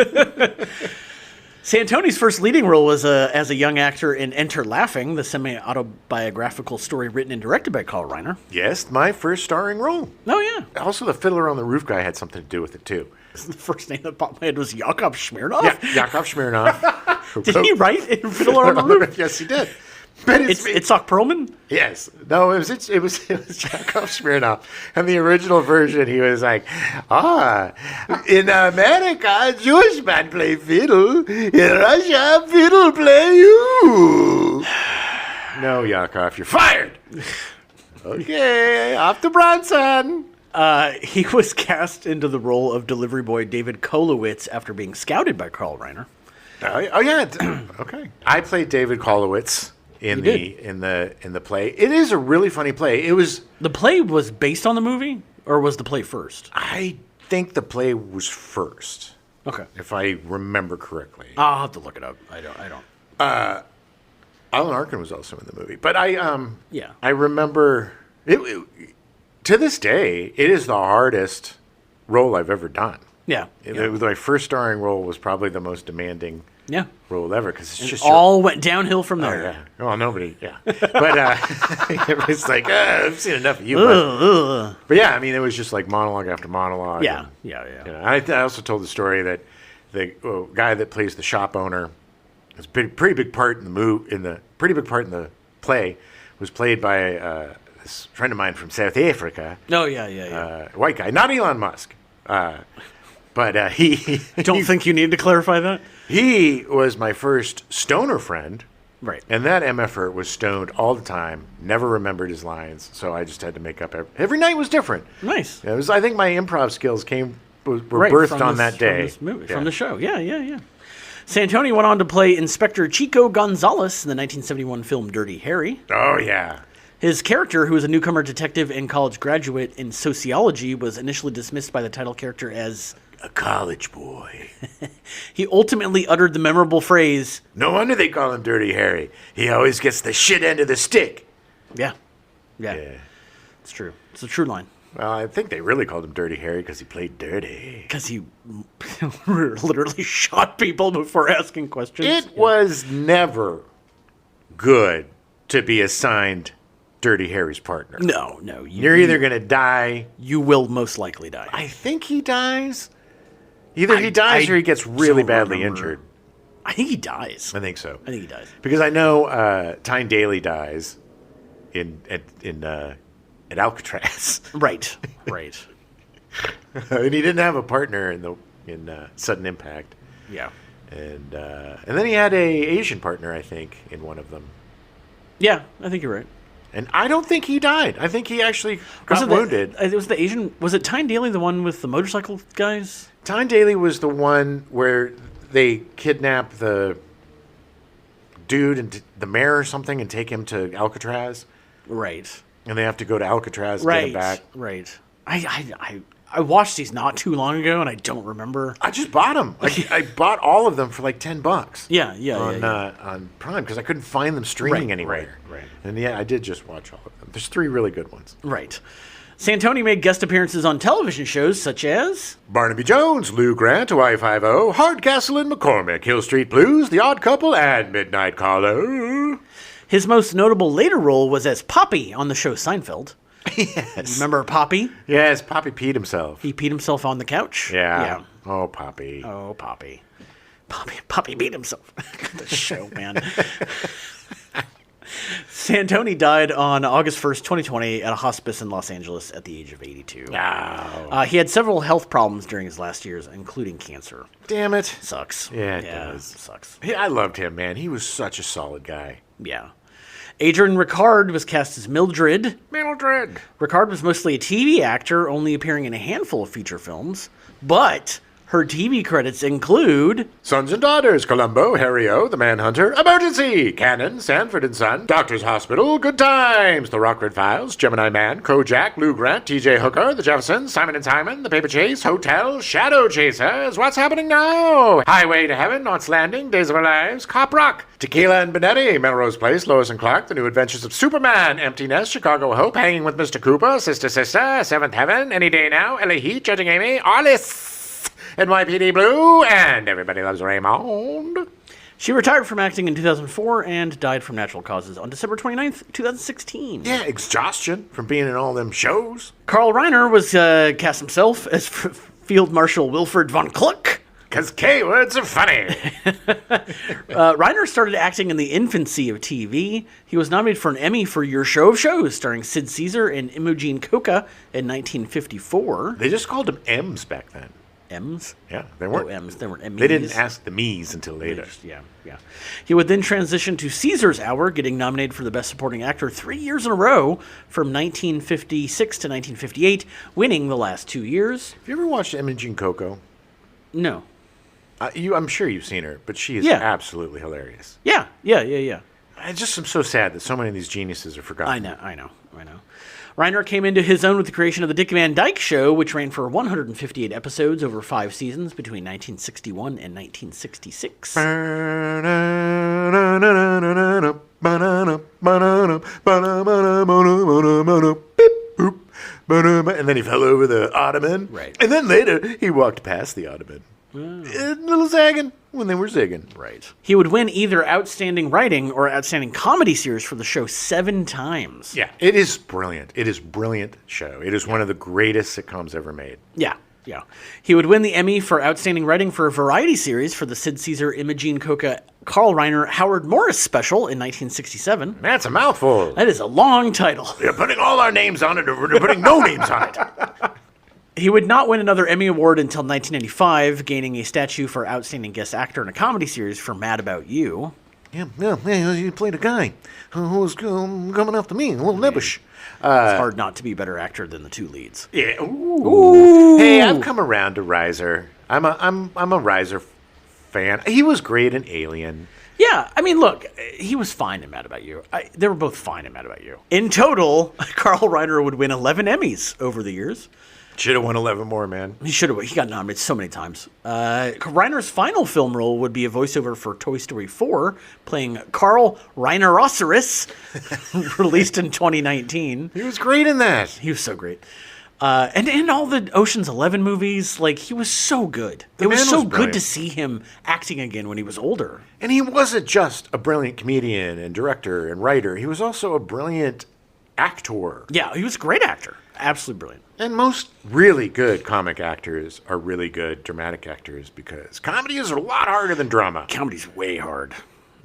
Santoni's first leading role was as a young actor in Enter Laughing, the semi-autobiographical story written and directed by Carl Reiner. Yes, my first starring role. Oh, yeah. Also, the Fiddler on the Roof guy had something to do with it, too. The first name that popped in my head was Yakov Smirnoff? Yeah, Yakov Smirnoff. Did he write in Fiddler on the Roof? Yes, he did. But it's Itzhak Perlman? Yes. No, it was Yakov Smirnoff. And the original version, he was like, in America, a Jewish man play fiddle. In Russia, fiddle play you. No, Yakov, you're fired. Okay, off to Bronson. He was cast into the role of delivery boy David Kolowitz after being scouted by Carl Reiner. Oh yeah. Okay. I played David Kolowitz in the play. It is a really funny play. The play was based on the movie, or was the play first? I think the play was first. Okay. If I remember correctly. I'll have to look it up. I don't. Alan Arkin was also in the movie. But I Yeah. I remember to this day, it is the hardest role I've ever done. Yeah. My first starring role was probably the most demanding role ever, because it's just all went downhill from there. Oh, yeah. Well, nobody, but it was like, I've seen enough of you. But yeah, I mean, it was just like monologue after monologue. Yeah. I also told the story that the guy that plays the shop owner, is a pretty big part in the play, was played by this friend of mine from South Africa. Oh yeah. White guy, not Elon Musk. But he... Don't think you need to clarify that? He was my first stoner friend. Right. And that MFer was stoned all the time, never remembered his lines, so I just had to make up... Every night was different. Nice. I think my improv skills were birthed on that day. From the show. Yeah. Santoni went on to play Inspector Chico Gonzalez in the 1971 film Dirty Harry. Oh, yeah. His character, who was a newcomer detective and college graduate in sociology, was initially dismissed by the title character as a college boy. He ultimately uttered the memorable phrase, "No wonder they call him Dirty Harry. He always gets the shit end of the stick." Yeah. It's true. It's a true line. Well, I think they really called him Dirty Harry because he played dirty. Because he literally shot people before asking questions. It was never good to be assigned Dirty Harry's partner. No. You're either going to die. You will most likely die. I think he dies. Either he dies or he gets really badly injured. I think he dies. I think so. I think he dies. Because I know Tyne Daly dies at Alcatraz. Right. And he didn't have a partner in Sudden Impact. Yeah. And then he had a Asian partner, I think, in one of them. Yeah, I think you're right. And I don't think he died. I think he actually got wounded. It was the Asian. Was it Tyne Daly, the one with the motorcycle guys? Tyne Daly was the one where they kidnap the dude and the mayor or something and take him to Alcatraz. Right. And they have to go to Alcatraz to get him back. Right. I watched these not too long ago, and I don't remember. I just bought them. I bought all of them for like $10. Yeah. On Prime, because I couldn't find them streaming anywhere. Right. And I did just watch all of them. There's 3 really good ones. Right. Santoni made guest appearances on television shows such as Barnaby Jones, Lou Grant, Hawaii Five-0, Hardcastle and McCormick, Hill Street Blues, The Odd Couple, and Midnight Caller. His most notable later role was as Poppy on the show Seinfeld. Yes. Remember Poppy? Yes, Poppy peed himself. He peed himself on the couch? Yeah. Oh, Poppy. Poppy beat himself. The show, man. Santoni died on August 1st, 2020 at a hospice in Los Angeles at the age of 82. Wow. He had several health problems during his last years, including cancer. Damn it. Sucks. Yeah, it does. Sucks. Yeah, I loved him, man. He was such a solid guy. Yeah. Adrienne Ricard was cast as Mildred. Ricard was mostly a TV actor, only appearing in a handful of feature films, but her TV credits include Sons and Daughters, Columbo, Harry-O, The Manhunter, Emergency, Cannon, Sanford and Son, Doctor's Hospital, Good Times, The Rockford Files, Gemini Man, Kojak, Lou Grant, T.J. Hooker, The Jeffersons, Simon and Simon, The Paper Chase, Hotel, Shadow Chasers, What's Happening Now, Highway to Heaven, Knots Landing, Days of Our Lives, Cop Rock, Tequila and Benetti, Melrose Place, Lois and Clark, The New Adventures of Superman, Empty Nest, Chicago Hope, Hanging with Mr. Cooper, Sister, Seventh Heaven, Any Day Now, Ellie Heat, Judging Amy, Arliss, NYPD Blue, and Everybody Loves Raymond. She retired from acting in 2004 and died from natural causes on December 29th, 2016. Yeah, exhaustion from being in all them shows. Carl Reiner was cast himself as Field Marshal Wilfred von Kluck. Because K-words are funny. Reiner started acting in the infancy of TV. He was nominated for an Emmy for Your Show of Shows, starring Sid Caesar and Imogen Coca in 1954. They just called them M's back then. M's? Yeah, they weren't M's. They weren't Emmys. They didn't ask the me's until later. Yeah. He would then transition to Caesar's Hour, getting nominated for the Best Supporting Actor 3 years in a row from 1956 to 1958, winning the last 2 years. Have you ever watched Imogen Coco? No. I'm sure you've seen her, but she is absolutely hilarious. Yeah. I just am so sad that so many of these geniuses are forgotten. I know. Reiner came into his own with the creation of the Dick Van Dyke Show, which ran for 158 episodes over 5 seasons between 1961 and 1966. And then he fell over the ottoman. Right. And then later, he walked past the ottoman. A little zagging when they were zigging. Right. He would win either Outstanding Writing or Outstanding Comedy Series for the show 7 times. Yeah, it is brilliant. It is a brilliant show. It is one of the greatest sitcoms ever made. Yeah. He would win the Emmy for Outstanding Writing for a Variety Series for the Sid Caesar, Imogene Coca, Carl Reiner, Howard Morris special in 1967. That's a mouthful. That is a long title. We're putting all our names on it, or we're putting no names on it. He would not win another Emmy Award until 1995, gaining a statue for Outstanding Guest Actor in a Comedy Series for Mad About You. Yeah, you played a guy who was coming after me, a little nebbish. It's hard not to be a better actor than the 2 leads. Yeah. Ooh. Hey, I've come around to Reiser. I'm a Reiser fan. He was great in Alien. Yeah, I mean, look, he was fine in Mad About You. They were both fine in Mad About You. In total, Carl Reiner would win 11 Emmys over the years. Should have won 11 more, man. He should have. He got nominated so many times. Reiner's final film role would be a voiceover for Toy Story 4, playing Carl Reinerosaurus, released in 2019. He was great in that. He was so great. And all the Ocean's 11 movies, like, he was so good. It was so good to see him acting again when he was older. And he wasn't just a brilliant comedian and director and writer. He was also a brilliant actor. Yeah, he was a great actor. Absolutely brilliant. And most really good comic actors are really good dramatic actors because comedy is a lot harder than drama. Comedy's way hard.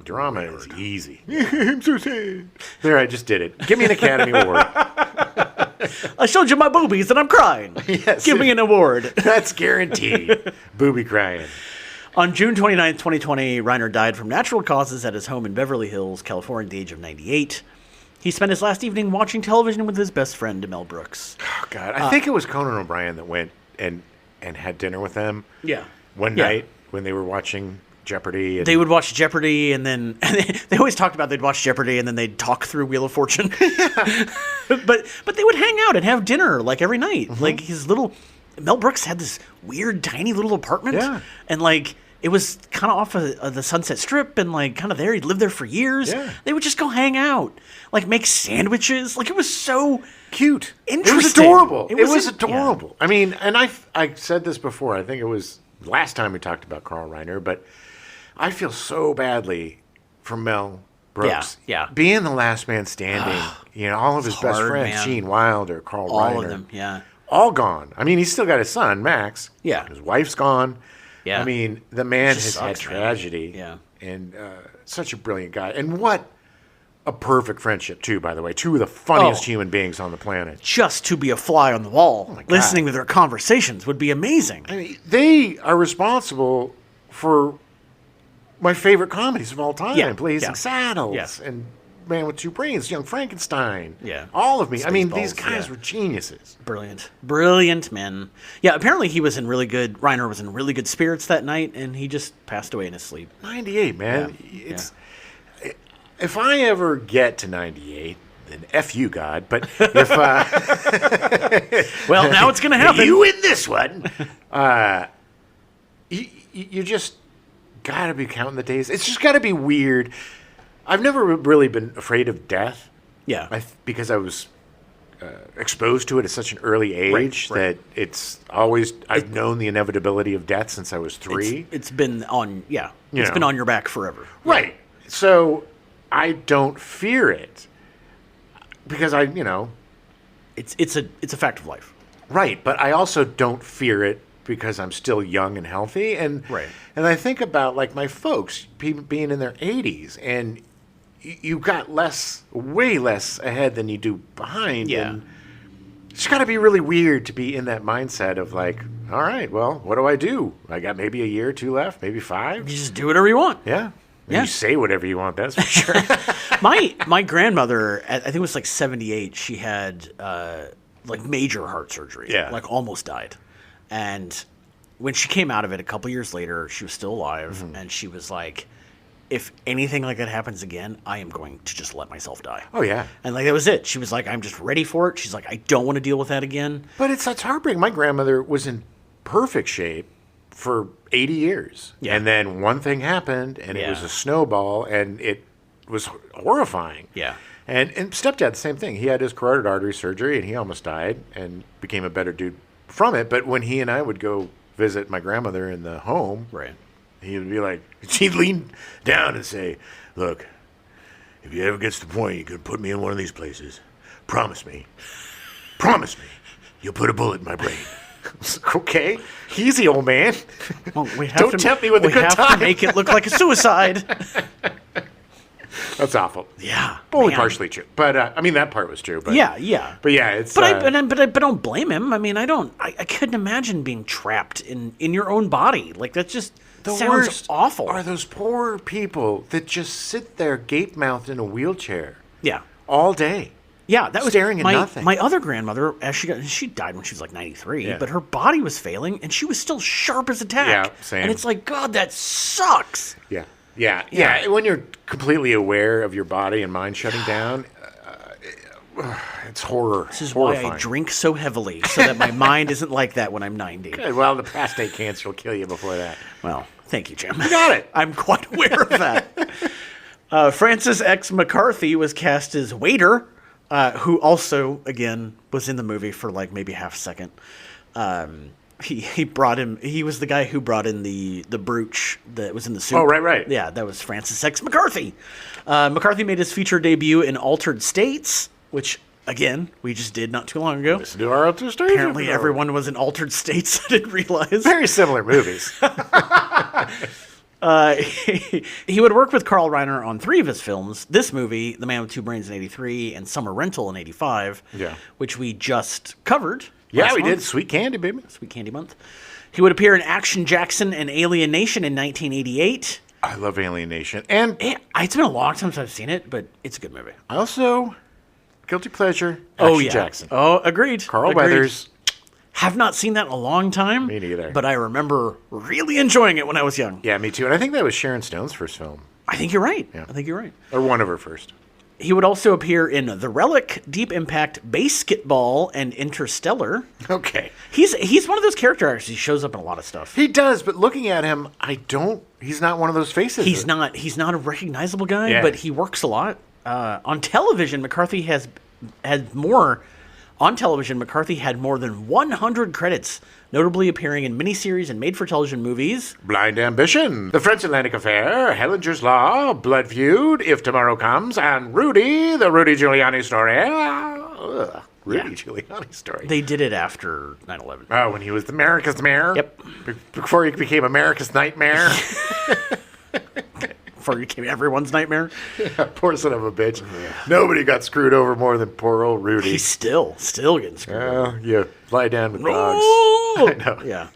Drama is easy. I'm so sad. There, I just did it. Give me an Academy Award. I showed you my boobies and I'm crying. Yes. Give me an award. That's guaranteed. Booby crying. On June 29th, 2020, Reiner died from natural causes at his home in Beverly Hills, California, at the age of 98. He spent his last evening watching television with his best friend, Mel Brooks. Oh, God. I think it was Conan O'Brien that went and had dinner with them. Yeah. One night when they were watching Jeopardy. They would watch Jeopardy, and then they always talked about they'd watch Jeopardy, and then they'd talk through Wheel of Fortune. but they would hang out and have dinner, like, every night. Mm-hmm. Like, Mel Brooks had this weird, tiny little apartment. Yeah. And, like, it was kind of off of the Sunset Strip and, like, kind of there. He'd lived there for years. Yeah. They would just go hang out, like, make sandwiches. Like, it was so cute. Interesting. It was adorable. It was adorable. Yeah. I mean, and I said this before. I think it was last time we talked about Carl Reiner, but I feel so badly for Mel Brooks. Yeah. Being the last man standing, all of his best friends, man. Gene Wilder, Carl Reiner. All of them, yeah. All gone. I mean, he's still got his son, Max. Yeah. His wife's gone. Yeah. I mean, the man has had tragedy. Yeah. And such a brilliant guy. And what a perfect friendship, too, by the way. Two of the funniest human beings on the planet. Just to be a fly on the wall, listening to their conversations would be amazing. I mean, they are responsible for my favorite comedies of all time. Blazing Saddles and Man with Two Brains, Young Frankenstein. Yeah. All of me. Spaceballs, I mean, these guys were geniuses. Brilliant men. Yeah, apparently Reiner was in really good spirits that night, and he just passed away in his sleep. 98, man. Yeah. If I ever get to 98, then F you, God. But if well, now it's going to happen. You win this one. You just got to be counting the days. It's just got to be weird. I've never really been afraid of death. Yeah. Because I was exposed to it at such an early age that it's always, I've known the inevitability of death since I was 3. It's been on, it's been on your back forever. Right. So I don't fear it because it's a fact of life. Right. But I also don't fear it because I'm still young and healthy. And I think about, like, my folks being in their 80s, and you got way less ahead than you do behind. Yeah. And it's got to be really weird to be in that mindset of, like, all right, well, what do I do? I got maybe a year or 2 left, maybe 5. You just do whatever you want. Yeah. You say whatever you want, that's for sure. My grandmother, I think it was like 78, she had like major heart surgery. Yeah. Like almost died. And when she came out of it a couple years later, she was still alive, and she was like, if anything like that happens again, I am going to just let myself die. Oh, yeah. And like that was it. She was like, I'm just ready for it. She's like, I don't want to deal with that again. But it's heartbreaking. My grandmother was in perfect shape for 80 years. Yeah. And then one thing happened, and it was a snowball, and it was horrifying. Yeah. And stepdad, the same thing. He had his carotid artery surgery, and he almost died and became a better dude from it. But when he and I would go visit my grandmother in the home, Right. he would be like, she'd lean down and say, look, if it ever gets to the point you could put me in one of these places, promise me, you'll put a bullet in my brain. Okay, easy, old man. Well, Don't tempt me with a good time. We have to make it look like a suicide. That's awful. Yeah, only partially true, but I mean that part was true. But yeah, but yeah, it's. But I don't blame him. I mean, I couldn't imagine being trapped in your own body. Like that just sounds worst awful. Are those poor people that just sit there gape-mouthed in a wheelchair? Yeah, all day. Yeah, that was staring at nothing. My other grandmother, as she died when she was like 93, but her body was failing, and she was still sharp as a tack. Yeah, same. And it's like, God, that sucks. Yeah. When you're completely aware of your body and mind shutting down, it's horror. This is horrifying. why I drink so heavily, so that my mind isn't like that when I'm 90. Good. Well, the prostate cancer will kill you before that. Well, thank you, Jim. You got it. I'm quite aware of that. Francis X. McCarthy was cast as Waiter, who also, again, was in the movie for like maybe half a second. He brought him. He was the guy who brought in the brooch that was in the soup. Oh, right. Yeah, that was Francis X. McCarthy. McCarthy made his feature debut in Altered States, which again we just did not too long ago. Listen to our Altered States. Apparently, everyone was in Altered States. I didn't realize. Very similar movies. He would work with Carl Reiner on 3 of his films. This movie, The Man with Two Brains in 83 and Summer Rental in 85, which we just covered. Yeah, we did. Sweet Candy, baby. Sweet Candy Month. He would appear in Action Jackson and Alien Nation in 1988. I love Alien Nation. And it's been a long time since I've seen it, but it's a good movie. Also, Guilty Pleasure, Action Jackson. Oh, agreed. Carl Weathers. Have not seen that in a long time. Me neither. But I remember really enjoying it when I was young. Yeah, me too. And I think that was Sharon Stone's first film. I think you're right. Yeah. I think you're right. Or one of her first. He would also appear in The Relic, Deep Impact, Basketball, and Interstellar. Okay. He's one of those character actors. He shows up in a lot of stuff. He does, but looking at him, he's not one of those faces. He's not a recognizable guy, but he works a lot. On television, McCarthy had more than 100 credits, notably appearing in miniseries and made-for-television movies. Blind Ambition, The French Atlantic Affair, Hellinger's Law, Blood Feud, If Tomorrow Comes, and Rudy, the Rudy Giuliani story. Giuliani story. They did it after 9/11. Oh, when he was America's mayor? Yep. Before he became America's nightmare? Before he became everyone's nightmare? Yeah, poor son of a bitch. Yeah. Nobody got screwed over more than poor old Rudy. He's still getting screwed over. You lie down with dogs. I know. Yeah.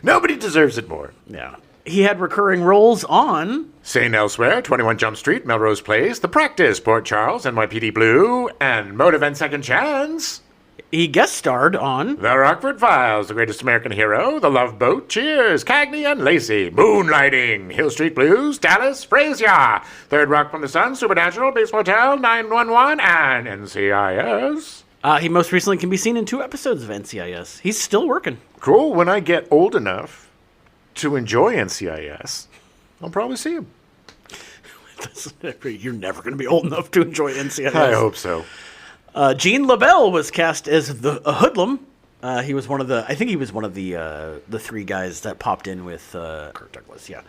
Nobody deserves it more. Yeah. He had recurring roles on Sane Elsewhere, 21 Jump Street, Melrose Place, The Practice, Port Charles, NYPD Blue, and Motive and Second Chance. He guest starred on The Rockford Files, The Greatest American Hero, The Love Boat, Cheers, Cagney and Lacey, Moonlighting, Hill Street Blues, Dallas, Frasier, Third Rock from the Sun, Supernatural, Base Motel, 911, and NCIS. He most recently can be seen in 2 episodes of NCIS. He's still working. Cool. When I get old enough to enjoy NCIS, I'll probably see him. You're never going to be old enough to enjoy NCIS. I hope so. Gene LaBelle was cast as a hoodlum. He was one of the 3 guys that popped in with Kirk Douglas. Yeah.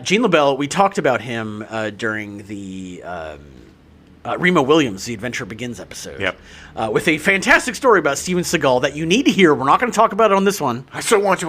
Gene LaBelle, we talked about him during the Remo Williams, The Adventure Begins episode. Yep. With a fantastic story about Steven Seagal that you need to hear. We're not going to talk about it on this one. I so want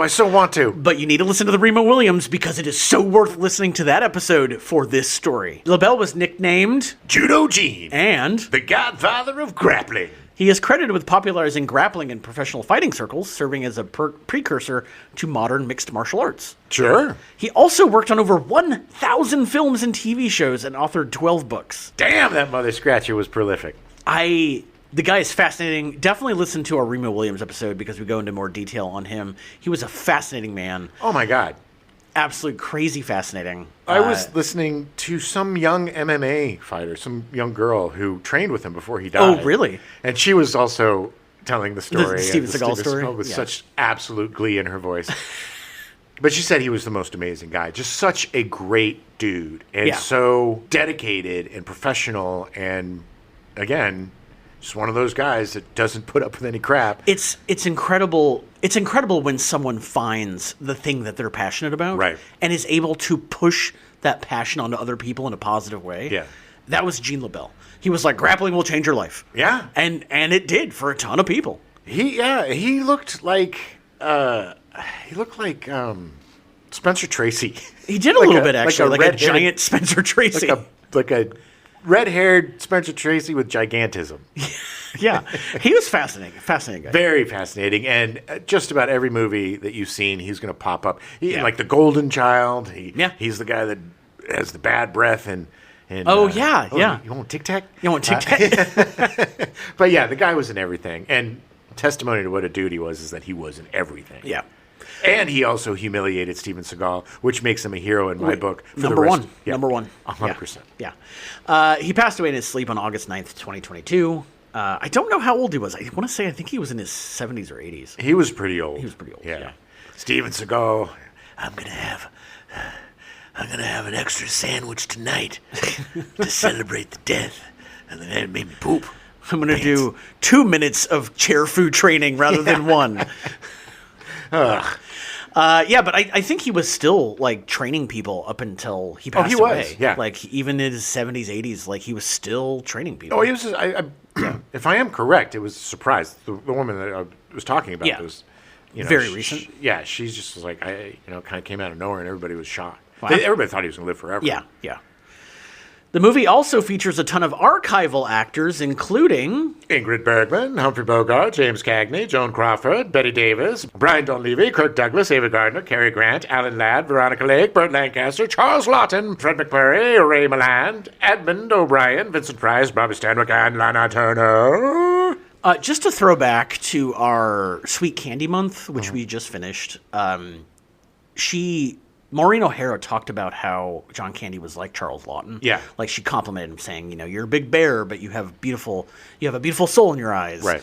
to. But you need to listen to the Remo Williams because it is so worth listening to that episode for this story. LaBelle was nicknamed Judo Gene and the Godfather of Grappling. He is credited with popularizing grappling in professional fighting circles, serving as a precursor to modern mixed martial arts. Sure. He also worked on over 1,000 films and TV shows and authored 12 books. Damn, that mother scratcher was prolific. The guy is fascinating. Definitely listen to our Remo Williams episode because we go into more detail on him. He was a fascinating man. Oh, my God. absolutely crazy fascinating. I was listening to some young MMA fighter, some young girl who trained with him before he died. Oh, really? And she was also telling the story. The Steven Seagal story? With such absolute glee in her voice. But she said he was the most amazing guy. Just such a great dude. And so dedicated and professional. And, again, just one of those guys that doesn't put up with any crap. It's incredible. It's incredible when someone finds the thing that they're passionate about, right, and is able to push that passion onto other people in a positive way. Yeah, that was Gene LaBelle. He was like, grappling will change your life. Yeah, and it did for a ton of people. He looked like Spencer Tracy. He did a little bit actually, like a giant Spencer Tracy, like a red-haired Spencer Tracy with gigantism. Yeah, he was fascinating guy. Very fascinating, and just about every movie that you've seen, he's going to pop up. Like The Golden Child. He's the guy that has the bad breath and. You want Tic Tac? You want Tic Tac? But yeah, the guy was in everything, and testimony to what a dude he was is that he was in everything. Yeah. And he also humiliated Steven Seagal, which makes him a hero in my book. Number one. 100%. Yeah. He passed away in his sleep on August 9th, 2022. I don't know how old he was. I think he was in his 70s or 80s. He was pretty old. Yeah. Steven Seagal, I'm gonna have an extra sandwich tonight to celebrate the death. And then it made me poop. I'm gonna do 2 minutes of chair food training rather than one. But I think he was still like training people up until he passed away. Oh, he was, yeah. Like even in his 70s, 80s, like he was still training people. Oh, he was. If I am correct, it was a surprise. The woman that I was talking about was, very recent. She just was like, kind of came out of nowhere, and everybody was shocked. Wow. Everybody thought he was going to live forever. Yeah. The movie also features a ton of archival actors, including Ingrid Bergman, Humphrey Bogart, James Cagney, Joan Crawford, Betty Davis, Brian Donlevy, Kirk Douglas, Ava Gardner, Cary Grant, Alan Ladd, Veronica Lake, Burt Lancaster, Charles Laughton, Fred McMurray, Ray Milland, Edmund O'Brien, Vincent Price, Bobby Stanwyck, and Lana Turner. Just to throw back to our Sweet Candy Month, which we just finished, Maureen O'Hara talked about how John Candy was like Charles Laughton. Yeah. Like she complimented him saying, you're a big bear, but you have a beautiful soul in your eyes. Right.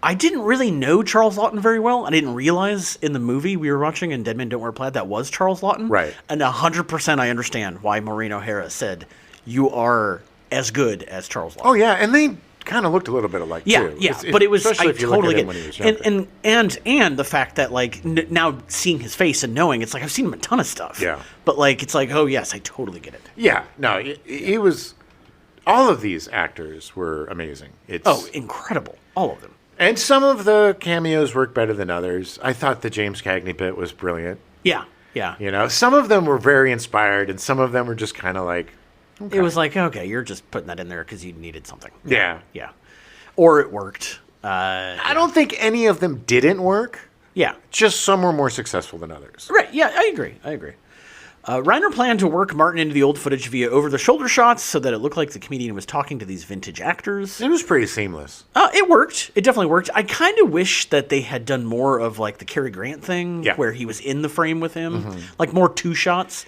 I didn't really know Charles Laughton very well. I didn't realize in the movie we were watching in Dead Men Don't Wear Plaid that was Charles Laughton. Right. And 100% I understand why Maureen O'Hara said, you are as good as Charles Laughton. Oh, yeah. And they kind of looked a little bit alike, too. Yeah, but it was, especially if you look at totally him when he was younger. And the fact that, like, now seeing his face and knowing, it's like, I've seen him in a ton of stuff. Yeah. But, like, it's like, oh, yes, I totally get it. Yeah, no, he was, all of these actors were amazing. Incredible. All of them. And some of the cameos work better than others. I thought the James Cagney bit was brilliant. Yeah. Some of them were very inspired, and some of them were just kind of like, okay. It was like, okay, you're just putting that in there because you needed something. Yeah. Or it worked. I don't think any of them didn't work. Yeah. Just some were more successful than others. Right. Yeah, I agree. Reiner planned to work Martin into the old footage via over-the-shoulder shots so that it looked like the comedian was talking to these vintage actors. It was pretty seamless. It worked. It definitely worked. I kind of wish that they had done more of like the Cary Grant thing where he was in the frame with him. Like more two shots.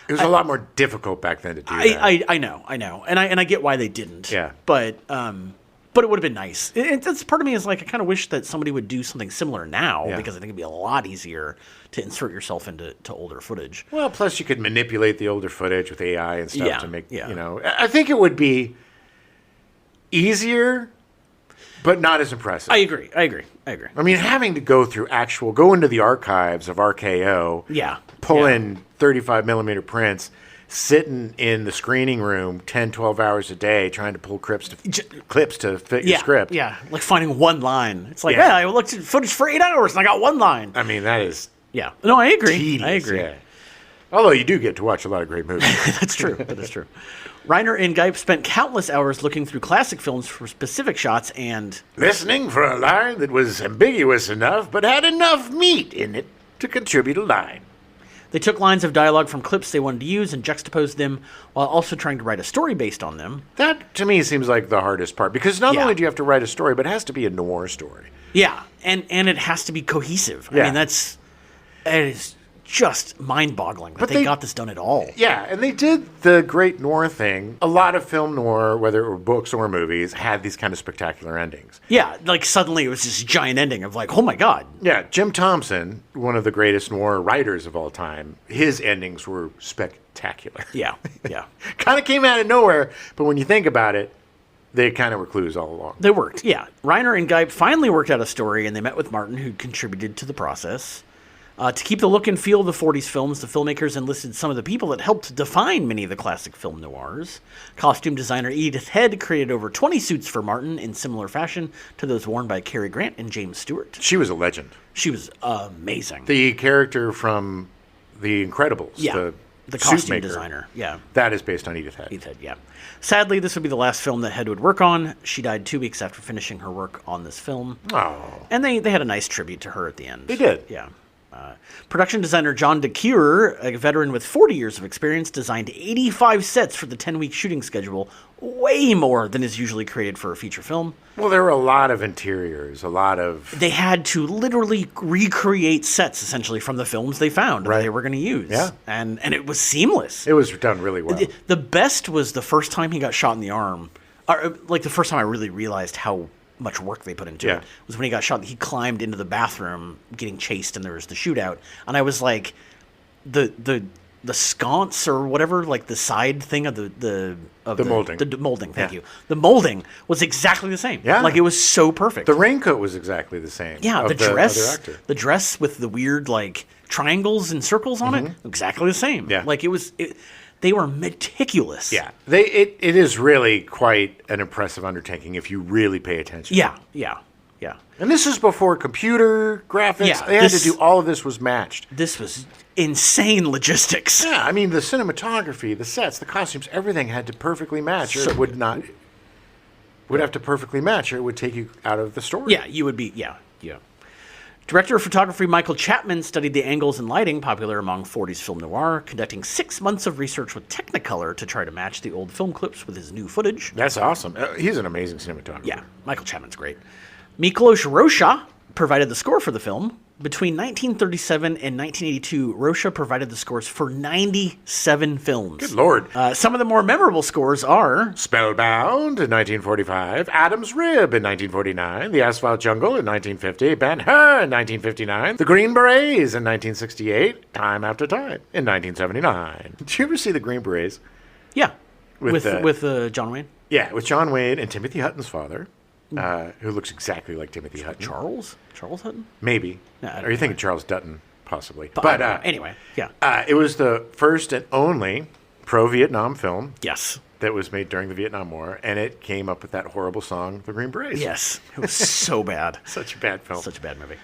It was a lot more difficult back then to do that. I know. And I get why they didn't. Yeah. But it would have been nice. That's part of me is like, I kind of wish that somebody would do something similar now because I think it'd be a lot easier to insert yourself into older footage. Well, plus you could manipulate the older footage with AI and stuff to make, Yeah. I think it would be easier, but not as impressive. I agree. I mean, having to go into the archives of RKO, pull in 35 millimeter prints, sitting in the screening room 10, 12 hours a day trying to pull clips to fit your script. Yeah, like finding one line. It's like, I looked at footage for 8 hours and I got one line. I mean, that is No, I agree. tedious, Yeah. Although you do get to watch a lot of great movies. That's true. That is true. Reiner and Geip spent countless hours looking through classic films for specific shots and listening for a line that was ambiguous enough but had enough meat in it to contribute a line. They took lines of dialogue from clips they wanted to use and juxtaposed them while also trying to write a story based on them. That, to me, seems like the hardest part, because not only do you have to write a story, but it has to be a noir story. Yeah, and it has to be cohesive. Yeah. I mean, it is just mind-boggling that they got this done at all. Yeah, and they did the great noir thing. A lot of film noir, whether it were books or movies, had these kind of spectacular endings. Yeah, like suddenly it was this giant ending of like, oh my God. Yeah, Jim Thompson, one of the greatest noir writers of all time, his endings were spectacular. Yeah, yeah. Kind of came out of nowhere, but when you think about it, they kind of were clues all along. They worked, yeah. Reiner and Geip finally worked out a story, and they met with Martin, who contributed to the process. To keep the look and feel of the 40s films, the filmmakers enlisted some of the people that helped define many of the classic film noirs. Costume designer Edith Head created over 20 suits for Martin in similar fashion to those worn by Cary Grant and James Stewart. She was a legend. She was amazing. The character from The Incredibles, the costume designer, yeah. That is based on Edith Head. Edith Head, yeah. Sadly, this would be the last film that Head would work on. She died 2 weeks after finishing her work on this film. Oh. And they had a nice tribute to her at the end. They did. Yeah. Production designer John DeCure, a veteran with 40 years of experience, designed 85 sets for the 10-week shooting schedule, way more than is usually created for a feature film. Well, there were a lot of interiors, a lot of... They had to literally recreate sets, essentially, from the films they found that they were going to use. Yeah. And it was seamless. It was done really well. The best was the first time he got shot in the arm. Or, like, the first time I really realized how much work they put into it was when he got shot. He climbed into the bathroom getting chased, and there was the shootout. And I was like, the sconce or whatever, like the side thing of the molding. The molding, thank you. The molding was exactly the same. Yeah. Like, it was so perfect. The raincoat was exactly the same. Yeah, the dress with the weird, like, triangles and circles on it, exactly the same. Yeah. Like, they were meticulous. Yeah. It is really quite an impressive undertaking if you really pay attention. Yeah. And this is before computer graphics. Yeah, they had to do all of this was matched. This was insane logistics. Yeah, I mean, the cinematography, the sets, the costumes, everything had to perfectly match, or it would have to perfectly match, or it would take you out of the story. Yeah, you would be, yeah. Director of photography Michael Chapman studied the angles and lighting popular among 40s film noir, conducting 6 months of research with Technicolor to try to match the old film clips with his new footage. That's awesome. He's an amazing cinematographer. Yeah, Michael Chapman's great. Miklos Rocha provided the score for the film. Between 1937 and 1982, Rocha provided the scores for 97 films. Good Lord. Some of the more memorable scores are... Spellbound in 1945, Adam's Rib in 1949, The Asphalt Jungle in 1950, Ben-Hur in 1959, The Green Berets in 1968, Time After Time in 1979. Did you ever see The Green Berets? Yeah, with John Wayne. Yeah, with John Wayne and Timothy Hutton's father. Who looks exactly like Timothy Hutton. Charles Hutton? Maybe. No, or you thinking Charles Dutton, possibly. But anyway, yeah. It was the first and only pro-Vietnam film. Yes. That was made during the Vietnam War, and it came up with that horrible song, The Green Berets. Yes. It was so bad. Such a bad film. Such a bad movie.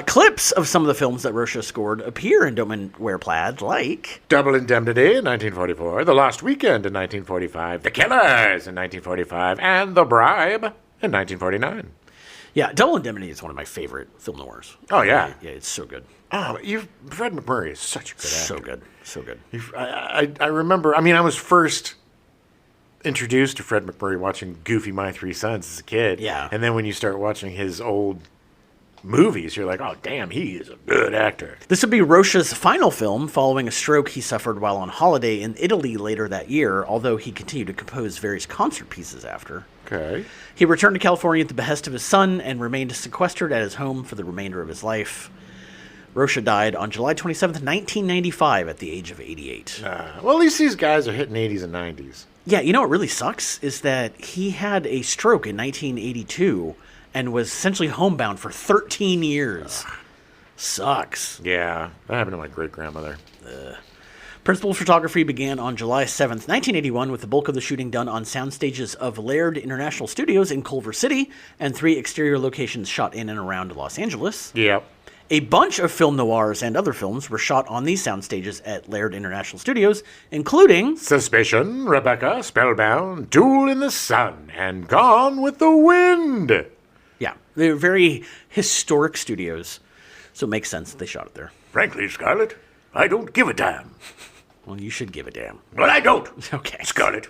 Clips of some of the films that Rocha scored appear in Don't Men Wear Plaid, like... Double Indemnity in 1944, The Lost Weekend in 1945, The Killers in 1945, and The Bribe in 1949. Yeah, Double Indemnity is one of my favorite film noirs. Oh, yeah. Yeah, it's so good. Oh, Fred MacMurray is such a good actor. So good. I remember, I was first introduced to Fred MacMurray watching Goofy My Three Sons as a kid. Yeah. And then when you start watching his old movies, you're like, oh, damn, he is a good actor. This would be Rocha's final film following a stroke he suffered while on holiday in Italy later that year, although he continued to compose various concert pieces after. Okay. He returned to California at the behest of his son and remained sequestered at his home for the remainder of his life. Rocha died on July 27th, 1995 at the age of 88. Well, at least these guys are hitting 80s and 90s. Yeah, you know what really sucks is that he had a stroke in 1982 and was essentially homebound for 13 years. Sucks. Yeah, that happened to my great-grandmother. Principal photography began on July 7th, 1981, with the bulk of the shooting done on sound stages of Laird International Studios in Culver City and 3 exterior locations shot in and around Los Angeles. Yep. A bunch of film noirs and other films were shot on these sound stages at Laird International Studios, including... Suspicion, Rebecca, Spellbound, Duel in the Sun, and Gone with the Wind. Yeah, they're very historic studios, so it makes sense that they shot it there. Frankly, Scarlett, I don't give a damn. Well, you should give a damn. Well, I don't. Okay. Scarlett.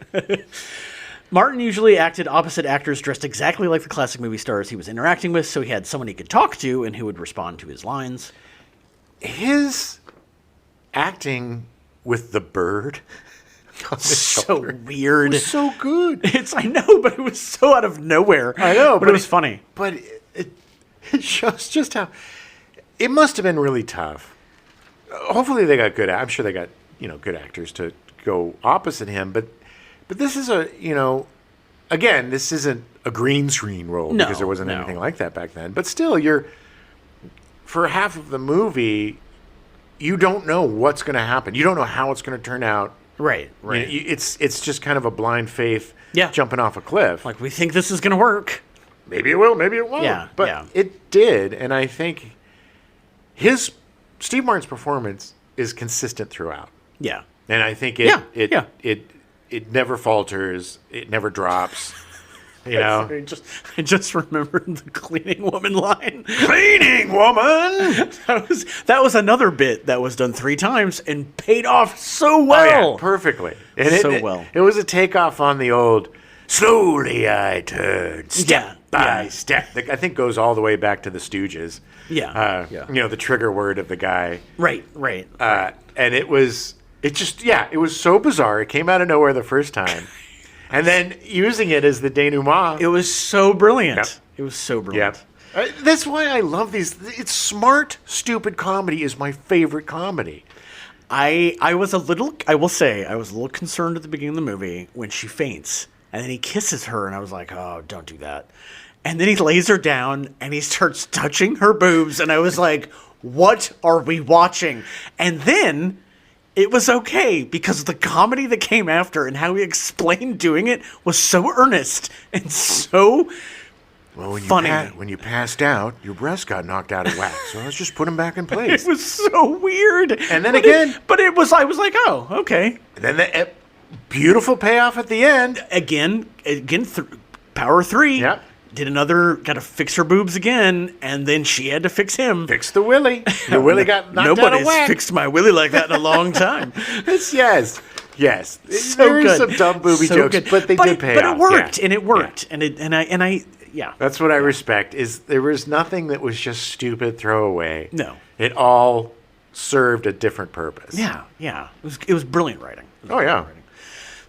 Martin usually acted opposite actors dressed exactly like the classic movie stars he was interacting with, so he had someone he could talk to and who would respond to his lines. His acting with the bird on the So shoulder weird. was so good. I know, but it was so out of nowhere. I know, but it was funny. But it shows just how it must have been really tough. Hopefully they got good. I'm sure they got good actors to go opposite him. But this is again, this isn't a green screen role because there wasn't anything like that back then. But still, for half of the movie, you don't know what's going to happen. You don't know how it's going to turn out. Right. It's just kind of a blind faith jumping off a cliff. Like, we think this is going to work. Maybe it will, maybe it won't. Yeah, but it did, and I think Steve Martin's performance is consistent throughout. Yeah. And I think it never falters, it never drops. I just remembered the cleaning woman line. Cleaning woman. That was another bit that was done 3 times and paid off so well. Oh, yeah, perfectly. And it was a takeoff on the old slowly I turn step by step. That I think goes all the way back to the Stooges. Yeah. The trigger word of the guy. Right. And it was so bizarre. It came out of nowhere the first time. And then using it as the denouement. It was so brilliant. Yep. It was so brilliant. Yep. That's why I love these. It's smart, stupid comedy is my favorite comedy. I will say, I was a little concerned at the beginning of the movie when she faints. And then he kisses her, and I was like, oh, don't do that. And then he lays her down, and he starts touching her boobs. And I was like, what are we watching? And then it was okay because the comedy that came after and how he explained doing it was so earnest and so funny. When you passed out, your breast got knocked out of whack. So let's just put them back in place. It was so weird. And then again. I was like, oh, okay. And then the beautiful payoff at the end. Again, power 3. Yep. Did got to fix her boobs again, and then she had to fix him. Fix the willy. The willy got knocked out of whack. Nobody's fixed my willy like that in a long time. Yes. So there were good. some dumb booby jokes, but they did pay off. But it worked, and it worked, and I. That's what I respect. Is there was nothing that was just stupid throwaway. No, it all served a different purpose. Yeah. It was brilliant writing.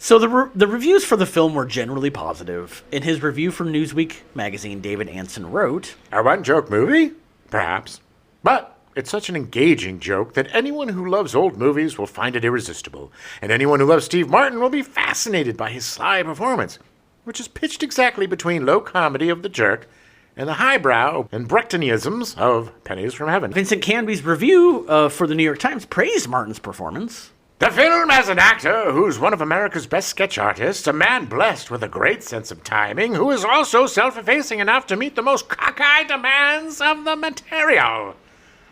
So the reviews for the film were generally positive. In his review for Newsweek magazine, David Anson wrote, "A one-joke movie? Perhaps. But it's such an engaging joke that anyone who loves old movies will find it irresistible. And anyone who loves Steve Martin will be fascinated by his sly performance, which is pitched exactly between low comedy of The Jerk and the highbrow and Brechtianisms of Pennies from Heaven." Vincent Canby's review for the New York Times praised Martin's performance. "The film has an actor who's one of America's best sketch artists, a man blessed with a great sense of timing, who is also self-effacing enough to meet the most cockeyed demands of the material."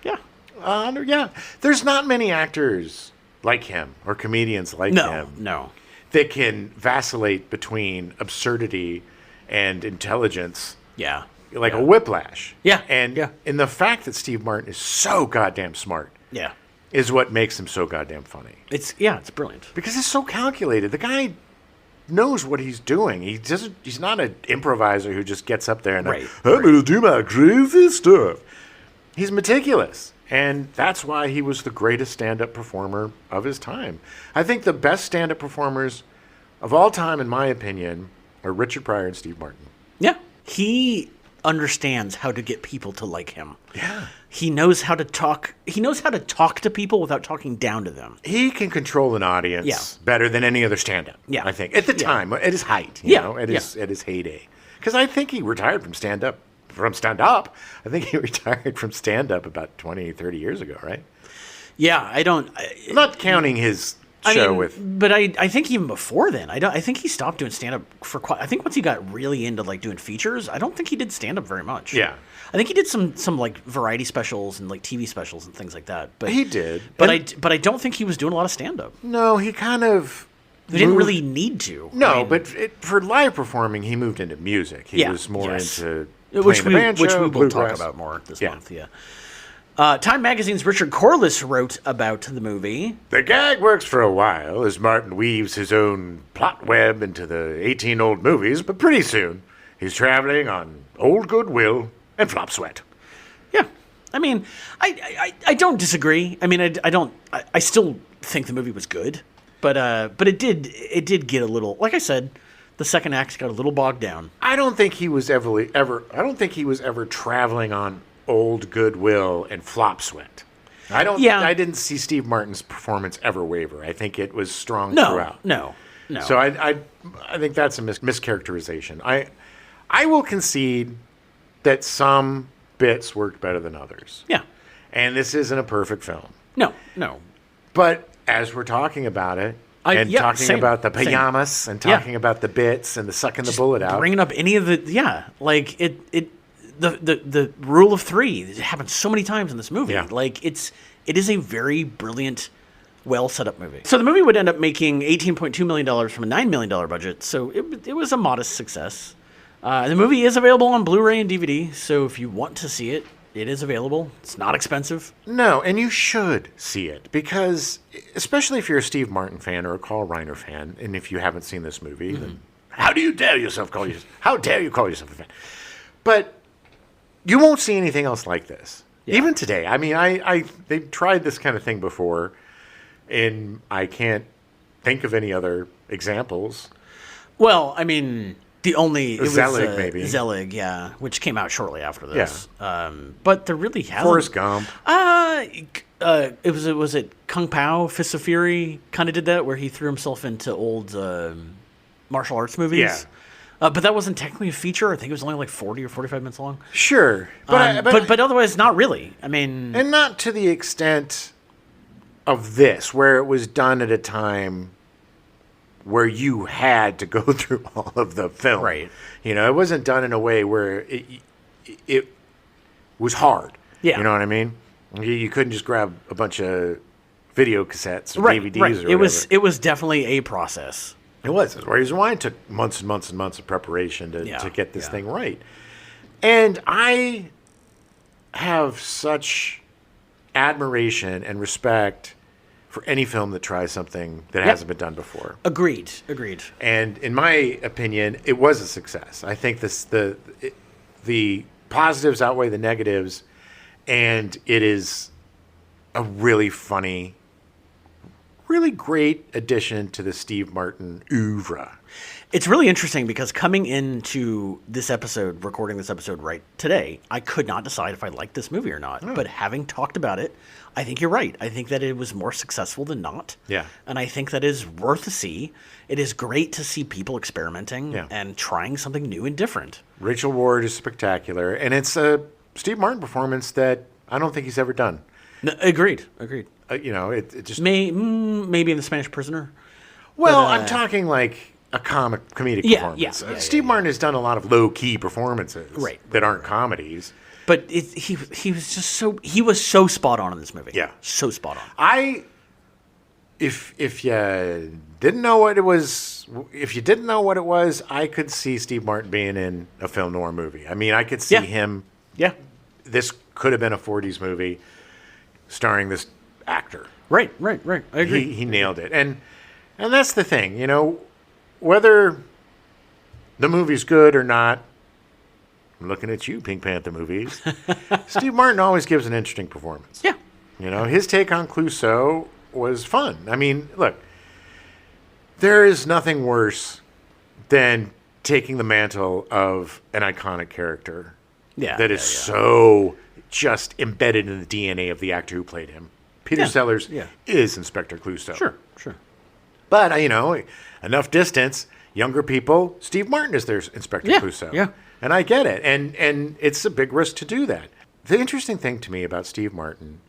Yeah. There's not many actors like him or comedians like him. No. That can vacillate between absurdity and intelligence. Yeah. Like a whiplash. Yeah. And the fact that Steve Martin is so goddamn smart. Yeah. Is what makes him so goddamn funny. It's brilliant. Because it's so calculated. The guy knows what he's doing. He's not an improviser who just gets up there and I'm going to do my crazy stuff. He's meticulous. And that's why he was the greatest stand-up performer of his time. I think the best stand-up performers of all time, in my opinion, are Richard Pryor and Steve Martin. Yeah. He understands how to get people to like him. Yeah. He knows how to talk. He knows how to talk to people without talking down to them. He can control an audience better than any other stand-up, I think. At the time, at his height, at his heyday. Because I think he retired from stand-up. I think he retired from stand-up about 20, 30 years ago, right? Yeah, I'm not counting his show But I think even before then, I think he stopped doing stand-up for quite... I think once he got really into like doing features, I don't think he did stand-up very much. Yeah. I think he did some like variety specials and like TV specials and things like that. But he did. But I don't think he was doing a lot of stand-up. No, he kind of... He didn't really need to. No, but for live performing, he moved into music. He was more into... Which we will talk about more this month, Time Magazine's Richard Corliss wrote about the movie. "The gag works for a while as Martin weaves his own plot web into the 18 old movies, but pretty soon he's traveling on Old Goodwill and Flop Sweat." Yeah. I mean, I don't disagree. I mean, I still think the movie was good, but it did get a little, like I said, the second act got a little bogged down. I don't think he was ever traveling on old goodwill and flop sweat. I didn't see Steve Martin's performance ever waver. I think it was strong throughout. No. So I think that's a mischaracterization. I will concede that some bits worked better than others. Yeah. And this isn't a perfect film. No. But as we're talking about it, talking about the pajamas and talking about the bits and the sucking the bullet out. Bringing up any of the, the rule of three, it happens so many times in this movie. Yeah. Like, it is a very brilliant, well set up movie. So the movie would end up making $18.2 million from a $9 million budget. So it was a modest success. The movie is available on Blu-ray and DVD. So if you want to see it, it is available. It's not expensive. No, and you should see it because, especially if you're a Steve Martin fan or a Carl Reiner fan, and if you haven't seen this movie, then how dare you call yourself a fan? But you won't see anything else like this. Yeah. Even today. I mean, they've tried this kind of thing before, and I can't think of any other examples. Well, I mean, Zelig, maybe. Zelig, yeah, which came out shortly after this. Yeah. But there really hasn't. Forrest Gump. Was it Kung Pao, Fists of Fury kind of did that, where he threw himself into old martial arts movies. Yeah. But that wasn't technically a feature. I think it was only like 40 or 45 minutes long. Sure. But otherwise, not really. I mean... And not to the extent of this, where it was done at a time where you had to go through all of the film. Right. You know, it wasn't done in a way where it was hard. Yeah. You know what I mean? You couldn't just grab a bunch of video cassettes or DVDs or whatever. It was definitely a process. It was. That's why it took months and months and months of preparation to get this thing right. And I have such admiration and respect for any film that tries something that hasn't been done before. Agreed. And in my opinion, it was a success. I think the positives outweigh the negatives, and it is a really funny, really great addition to the Steve Martin oeuvre. It's really interesting because coming into this episode, recording this episode right today, I could not decide if I liked this movie or not. But having talked about it, I think you're right. I think that it was more successful than not. Yeah. And I think that is worth a see. It is great to see people experimenting and trying something new and different. Rachel Ward is spectacular, and it's a Steve Martin performance that I don't think he's ever done. No, agreed. It just... Maybe in The Spanish Prisoner. Well, I'm talking like a comedic performance. Steve Martin has done a lot of low-key performances that aren't comedies. But he was so spot on in this movie. Yeah. So spot on. If you didn't know what it was, I could see Steve Martin being in a film noir movie. I mean, I could see him. Yeah. This could have been a 40s movie starring this actor. Right. I agree. He nailed it. And that's the thing, whether the movie's good or not, I'm looking at you, Pink Panther movies, Steve Martin always gives an interesting performance. Yeah. His take on Clouseau was fun. I mean, look, there is nothing worse than taking the mantle of an iconic character that is so just embedded in the DNA of the actor who played him. Peter Sellers is Inspector Clouseau. Sure. But, enough distance, younger people, Steve Martin is their Inspector Clouseau. Yeah. And I get it. And it's a big risk to do that. The interesting thing to me about Steve Martin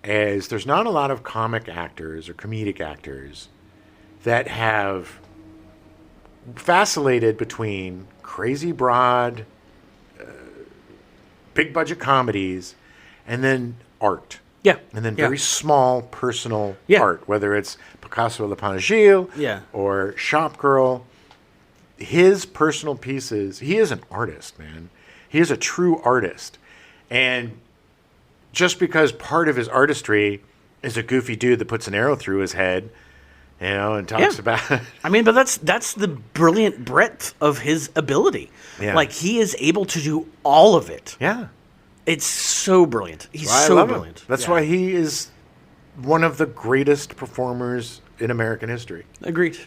is there's not a lot of comic actors or comedic actors that have vacillated between crazy broad, big budget comedies and then art. Yeah. And then very small personal art, whether it's Picasso Le Panagile or Shop Girl. His personal pieces, he is an artist, man. He is a true artist. And just because part of his artistry is a goofy dude that puts an arrow through his head, and talks about... I mean, but that's the brilliant breadth of his ability. Yeah. Like, he is able to do all of it. Yeah. It's so brilliant. He's I so love brilliant. Him. That's why he is one of the greatest performers in American history. Agreed.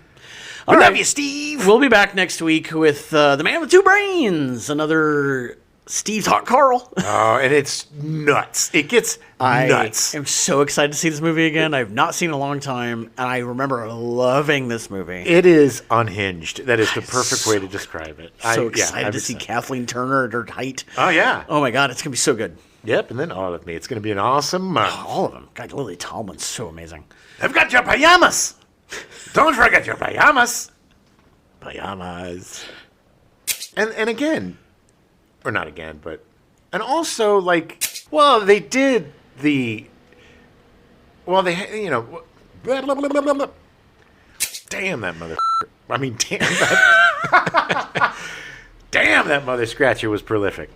I love you, Steve. We'll be back next week with The Man with Two Brains, another Steve's Hot Carl. Oh, and it's nuts. It gets nuts. I am so excited to see this movie again. I've not seen it in a long time, and I remember loving this movie. It is unhinged. That is the perfect way to describe it. So excited to see Kathleen Turner at her height. Oh, yeah. Oh, my God. It's going to be so good. Yep, and then all of me. It's going to be an awesome month. All of them. God, Lily Tomlin's so amazing. I've got your pajamas. Don't forget your pajamas. Pajamas. And again, or not again, but, and also, like, well, they did the, well, they, you know, blah, blah, blah, blah, blah, blah. Damn that mother, I mean, damn that, damn that mother scratcher was prolific.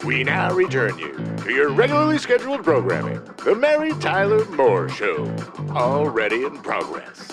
We now return you to your regularly scheduled programming, The Mary Tyler Moore Show, already in progress.